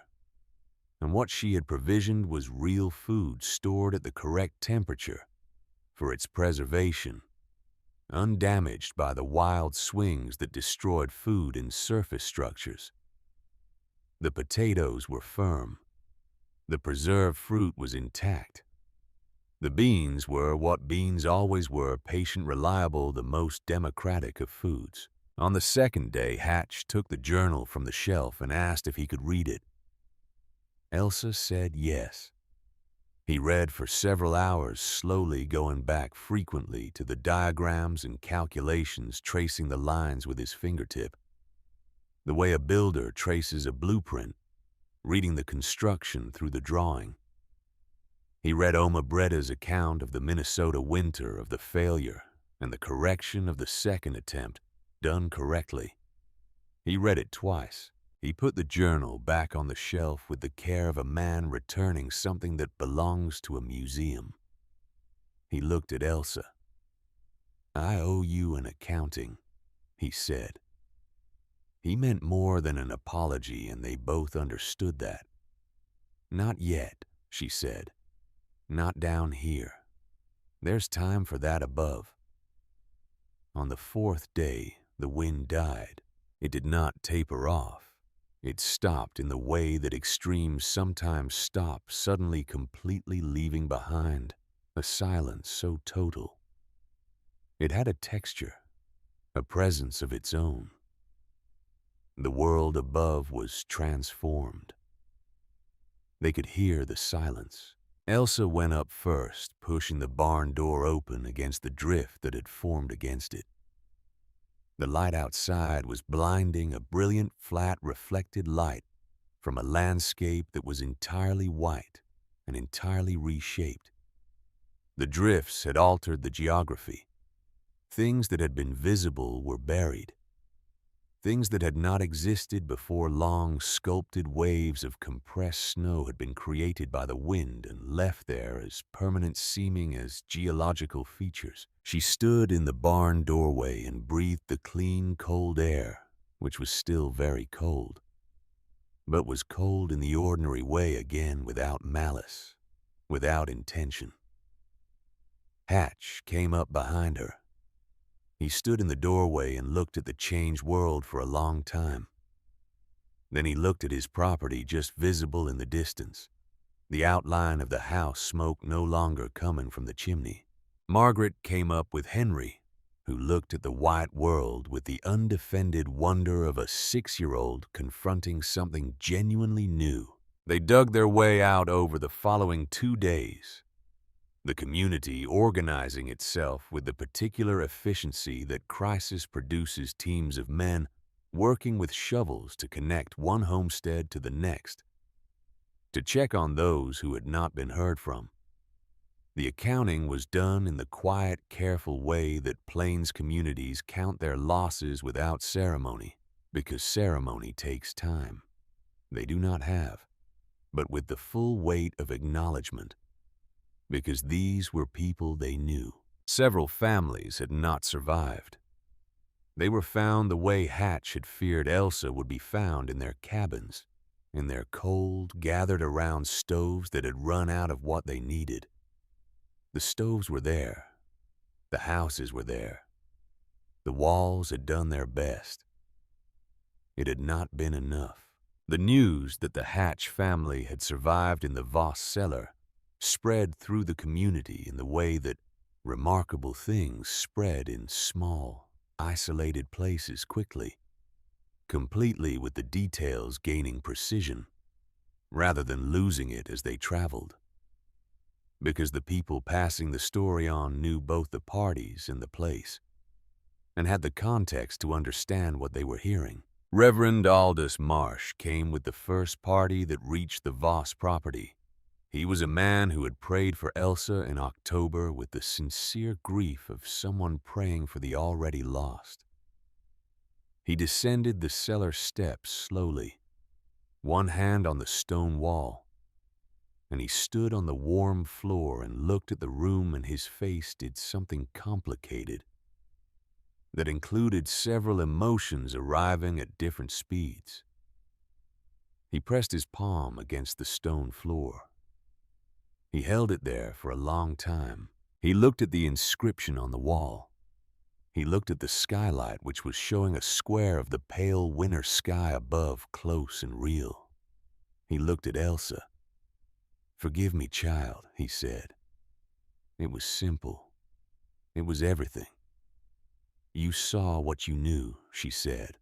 And what she had provisioned was real food stored at the correct temperature for its preservation, undamaged by the wild swings that destroyed food in surface structures. The potatoes were firm. The preserved fruit was intact. The beans were what beans always were, patient, reliable, the most democratic of foods. On the second day, Hatch took the journal from the shelf and asked if he could read it. Elsa said yes. He read for several hours, slowly going back frequently to the diagrams and calculations, tracing the lines with his fingertip. The way a builder traces a blueprint, reading the construction through the drawing. He read Oma Bretta's account of the Minnesota winter, of the failure and the correction of the second attempt, done correctly. He read it twice. He put the journal back on the shelf with the care of a man returning something that belongs to a museum. He looked at Elsa. "I owe you an accounting," he said. He meant more than an apology, and they both understood that. "Not yet," she said. "Not down here. There's time for that above." On the fourth day, the wind died. It did not taper off. It stopped in the way that extremes sometimes stop, suddenly completely leaving behind a silence so total. It had a texture, a presence of its own. The world above was transformed. They could hear the silence. Elsa went up first, pushing the barn door open against the drift that had formed against it. The light outside was blinding, a brilliant, flat, reflected light from a landscape that was entirely white and entirely reshaped. The drifts had altered the geography. Things that had been visible were buried. Things that had not existed before. Long, sculpted waves of compressed snow had been created by the wind and left there as permanent seeming as geological features. She stood in the barn doorway and breathed the clean, cold air, which was still very cold, but was cold in the ordinary way again, without malice, without intention. Hatch came up behind her. He stood in the doorway and looked at the changed world for a long time. Then he looked at his property, just visible in the distance, the outline of the house, smoke no longer coming from the chimney. Margaret came up with Henry, who looked at the white world with the undefended wonder of a 6-year-old confronting something genuinely new. They dug their way out over the following 2 days, the community organizing itself with the particular efficiency that crisis produces, teams of men working with shovels to connect one homestead to the next, to check on those who had not been heard from. The accounting was done in the quiet, careful way that Plains communities count their losses without ceremony, because ceremony takes time. They do not have, but with the full weight of acknowledgement, because these were people they knew. Several families had not survived. They were found the way Hatch had feared Elsa would be found, in their cabins, in their cold, gathered around stoves that had run out of what they needed. The stoves were there. The houses were there. The walls had done their best. It had not been enough. The news that the Hatch family had survived in the Voss cellar spread through the community in the way that remarkable things spread in small, isolated places quickly, completely, with the details gaining precision, rather than losing it as they traveled. Because the people passing the story on knew both the parties and the place, and had the context to understand what they were hearing. Reverend Aldous Marsh came with the first party that reached the Voss property. He was a man who had prayed for Elsa in October with the sincere grief of someone praying for the already lost. He descended the cellar steps slowly, one hand on the stone wall, and he stood on the warm floor and looked at the room, and his face did something complicated that included several emotions arriving at different speeds. He pressed his palm against the stone floor. He held it there for a long time. He looked at the inscription on the wall. He looked at the skylight, which was showing a square of the pale winter sky above, close and real. He looked at Elsa. "Forgive me, child," he said. It was simple. It was everything. "You saw what you knew," she said.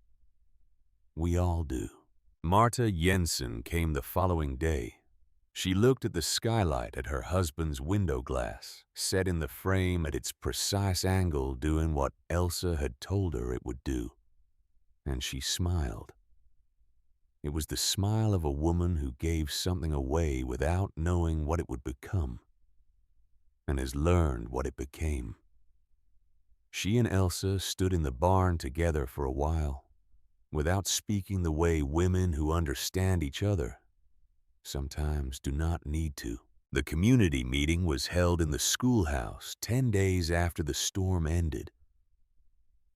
"We all do." Marta Jensen came the following day. She looked at the skylight at her husband's window glass, set in the frame at its precise angle, doing what Elsa had told her it would do. And she smiled. It was the smile of a woman who gave something away without knowing what it would become, and has learned what it became. She and Elsa stood in the barn together for a while, without speaking the way women who understand each other sometimes do not need to. The community meeting was held in the schoolhouse 10 days after the storm ended,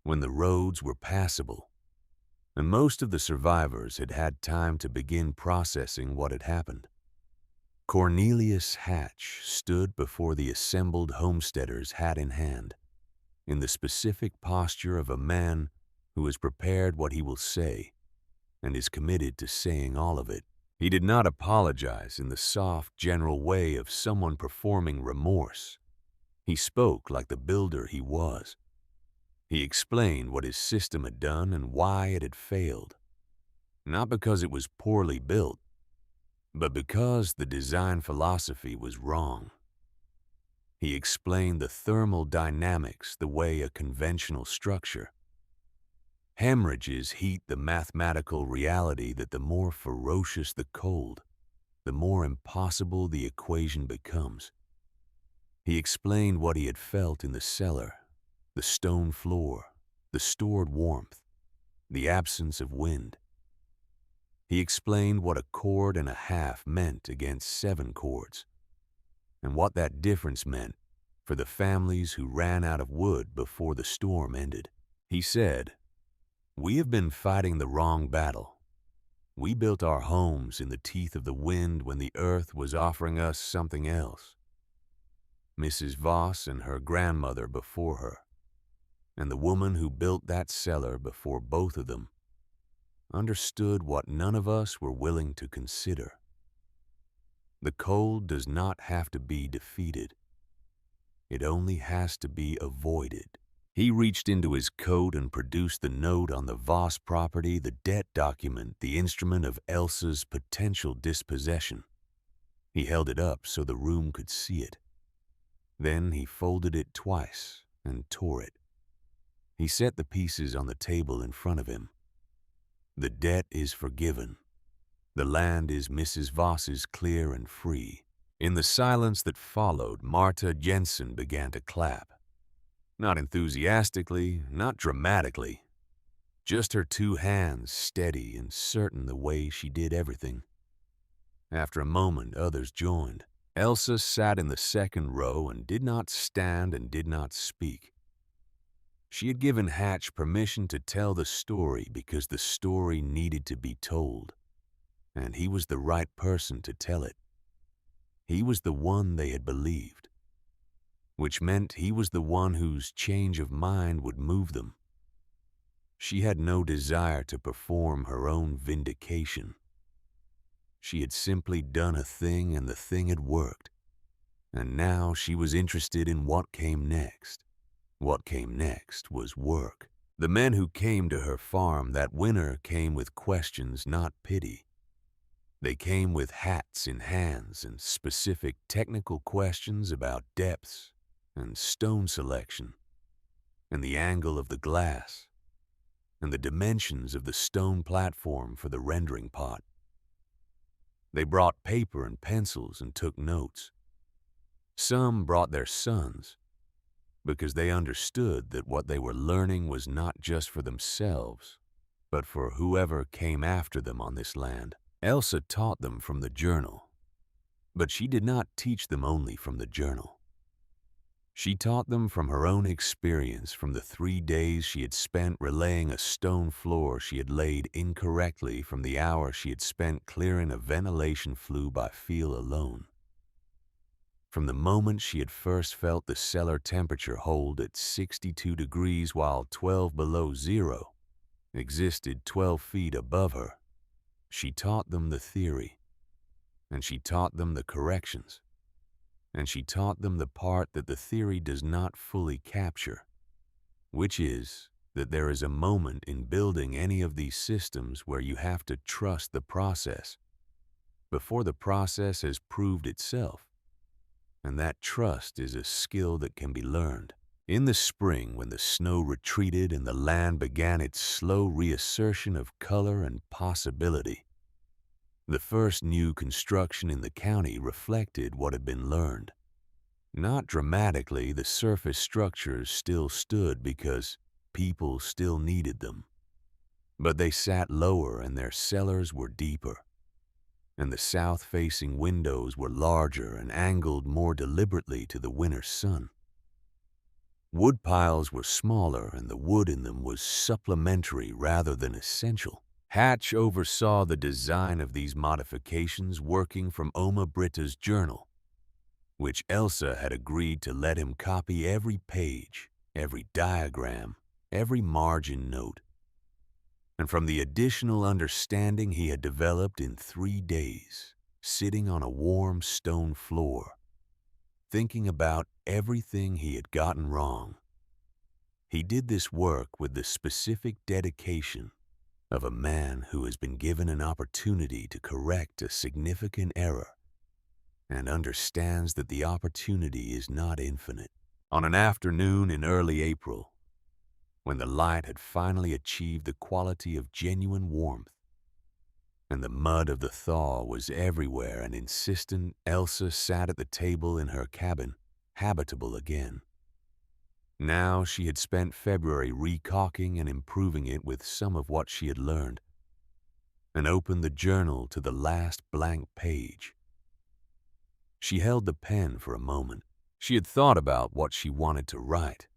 when the roads were passable, and most of the survivors had had time to begin processing what had happened. Cornelius Hatch stood before the assembled homesteaders hat in hand, in the specific posture of a man who has prepared what he will say and is committed to saying all of it. He did not apologize in the soft, general way of someone performing remorse. He spoke like the builder he was. He explained what his system had done and why it had failed. Not because it was poorly built, but because the design philosophy was wrong. He explained the thermal dynamics the way a conventional structure. Hemorrhages heat the mathematical reality that the more ferocious the cold, the more impossible the equation becomes. He explained what he had felt in the cellar, the stone floor, the stored warmth, the absence of wind. He explained what a cord and a half meant against 7 cords, and what that difference meant for the families who ran out of wood before the storm ended. He said, "We have been fighting the wrong battle. We built our homes in the teeth of the wind when the earth was offering us something else." Mrs. Voss and her grandmother before her, and the woman who built that cellar before both of them, understood what none of us were willing to consider. The cold does not have to be defeated. It only has to be avoided. He reached into his coat and produced the note on the Voss property, the debt document, the instrument of Elsa's potential dispossession. He held it up so the room could see it. Then he folded it twice and tore it. He set the pieces on the table in front of him. The debt is forgiven. The land is Mrs. Voss's clear and free. In the silence that followed, Marta Jensen began to clap. Not enthusiastically, not dramatically. Just her 2 hands steady and certain the way she did everything. After a moment, others joined. Elsa sat in the second row and did not stand and did not speak. She had given Hatch permission to tell the story because the story needed to be told, and he was the right person to tell it. He was the one they had believed, which meant he was the one whose change of mind would move them. She had no desire to perform her own vindication. She had simply done a thing and the thing had worked, and now she was interested in what came next. What came next was work. The men who came to her farm that winter came with questions, not pity. They came with hats in hands and specific technical questions about depths and stone selection, and the angle of the glass, and the dimensions of the stone platform for the rendering pot. They brought paper and pencils and took notes. Some brought their sons, because they understood that what they were learning was not just for themselves, but for whoever came after them on this land. Elsa taught them from the journal, but she did not teach them only from the journal. She taught them from her own experience from the 3 days she had spent relaying a stone floor she had laid incorrectly from the hour she had spent clearing a ventilation flue by feel alone. From the moment she had first felt the cellar temperature hold at 62 degrees while 12 below zero existed 12 feet above her, she taught them the theory, and she taught them the corrections, and she taught them the part that the theory does not fully capture, which is that there is a moment in building any of these systems where you have to trust the process before the process has proved itself, and that trust is a skill that can be learned. In the spring, when the snow retreated and the land began its slow reassertion of color and possibility, the first new construction in the county reflected what had been learned. Not dramatically, the surface structures still stood because people still needed them, but they sat lower and their cellars were deeper, and the south-facing windows were larger and angled more deliberately to the winter sun. Wood piles were smaller and the wood in them was supplementary rather than essential. Hatch oversaw the design of these modifications working from Oma Britta's journal, which Elsa had agreed to let him copy every page, every diagram, every margin note, and from the additional understanding he had developed in 3 days, sitting on a warm stone floor, thinking about everything he had gotten wrong. He did this work with the specific dedication of a man who has been given an opportunity to correct a significant error and understands that the opportunity is not infinite. On an afternoon in early April, when the light had finally achieved the quality of genuine warmth, and the mud of the thaw was everywhere and insistent, Elsa sat at the table in her cabin, habitable again. Now she had spent February recalking and improving it with some of what she had learned, and opened the journal to the last blank page. She held the pen for a moment. She had thought about what she wanted to write.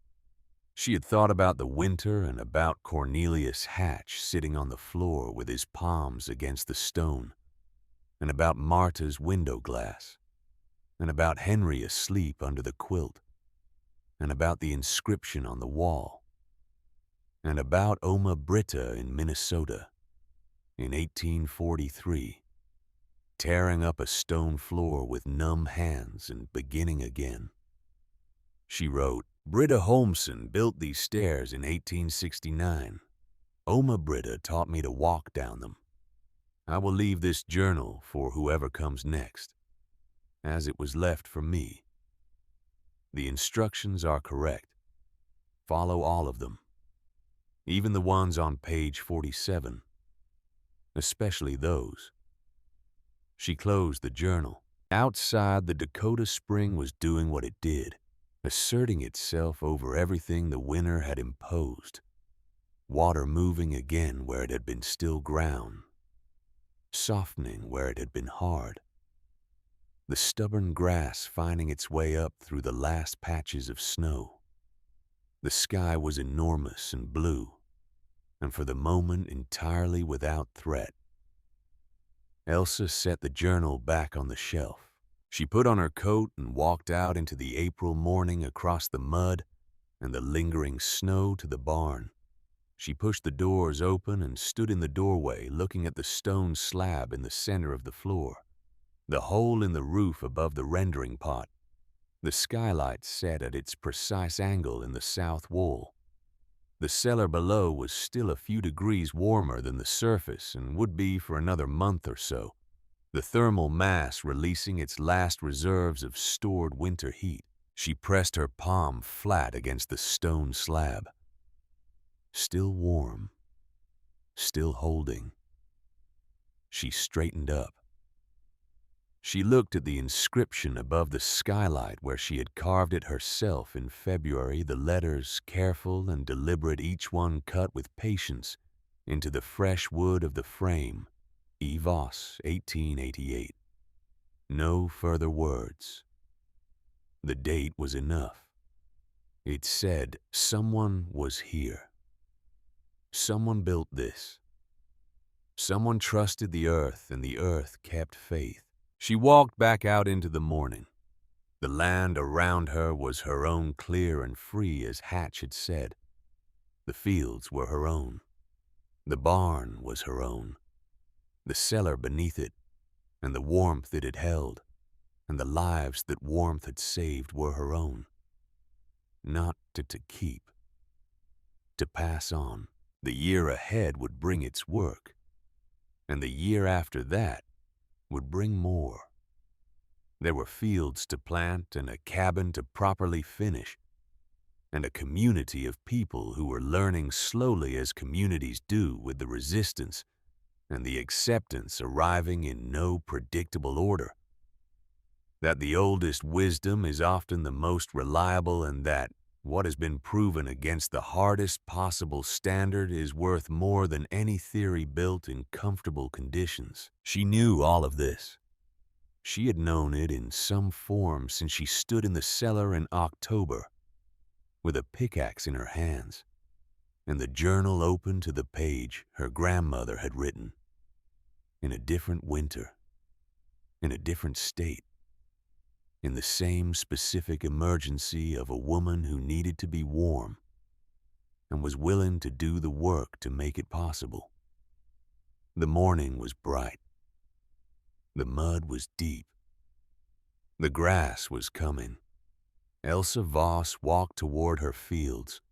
She had thought about the winter and about Cornelius Hatch sitting on the floor with his palms against the stone, and about Marta's window glass, and about Henry asleep under the quilt, and about the inscription on the wall, and about Oma Britta in Minnesota in 1843, tearing up a stone floor with numb hands and beginning again. She wrote, "Britta Holmson built these stairs in 1869. Oma Britta taught me to walk down them. I will leave this journal for whoever comes next, as it was left for me. The instructions are correct. Follow all of them, even the ones on page 47, especially those." She closed the journal. Outside, the Dakota spring was doing what it did, asserting itself over everything the winter had imposed. Water moving again where it had been still ground, softening where it had been hard. The stubborn grass finding its way up through the last patches of snow. The sky was enormous and blue, and for the moment entirely without threat. Elsa set the journal back on the shelf. She put on her coat and walked out into the April morning across the mud and the lingering snow to the barn. She pushed the doors open and stood in the doorway looking at the stone slab in the center of the floor, the hole in the roof above the rendering pot, the skylight set at its precise angle in the south wall. The cellar below was still a few degrees warmer than the surface and would be for another month or so, the thermal mass releasing its last reserves of stored winter heat. She pressed her palm flat against the stone slab. Still warm, still holding. She straightened up. She looked at the inscription above the skylight where she had carved it herself in February, the letters, careful and deliberate, each one cut with patience into the fresh wood of the frame. Evos, 1888. No further words. The date was enough. It said someone was here. Someone built this. Someone trusted the earth, and the earth kept faith. She walked back out into the morning. The land around her was her own, clear and free, as Hatch had said. The fields were her own. The barn was her own. The cellar beneath it, and the warmth it had held, and the lives that warmth had saved were her own. Not to keep. To pass on. The year ahead would bring its work, and the year after that would bring more. There were fields to plant and a cabin to properly finish, and a community of people who were learning slowly, as communities do, with the resistance and the acceptance arriving in no predictable order. That the oldest wisdom is often the most reliable, and that what has been proven against the hardest possible standard is worth more than any theory built in comfortable conditions. She knew all of this. She had known it in some form since she stood in the cellar in October with a pickaxe in her hands and the journal open to the page her grandmother had written. In a different winter, in a different state, in the same specific emergency of a woman who needed to be warm and was willing to do the work to make it possible. The morning was bright. The mud was deep. The grass was coming. Elsa Voss walked toward her fields,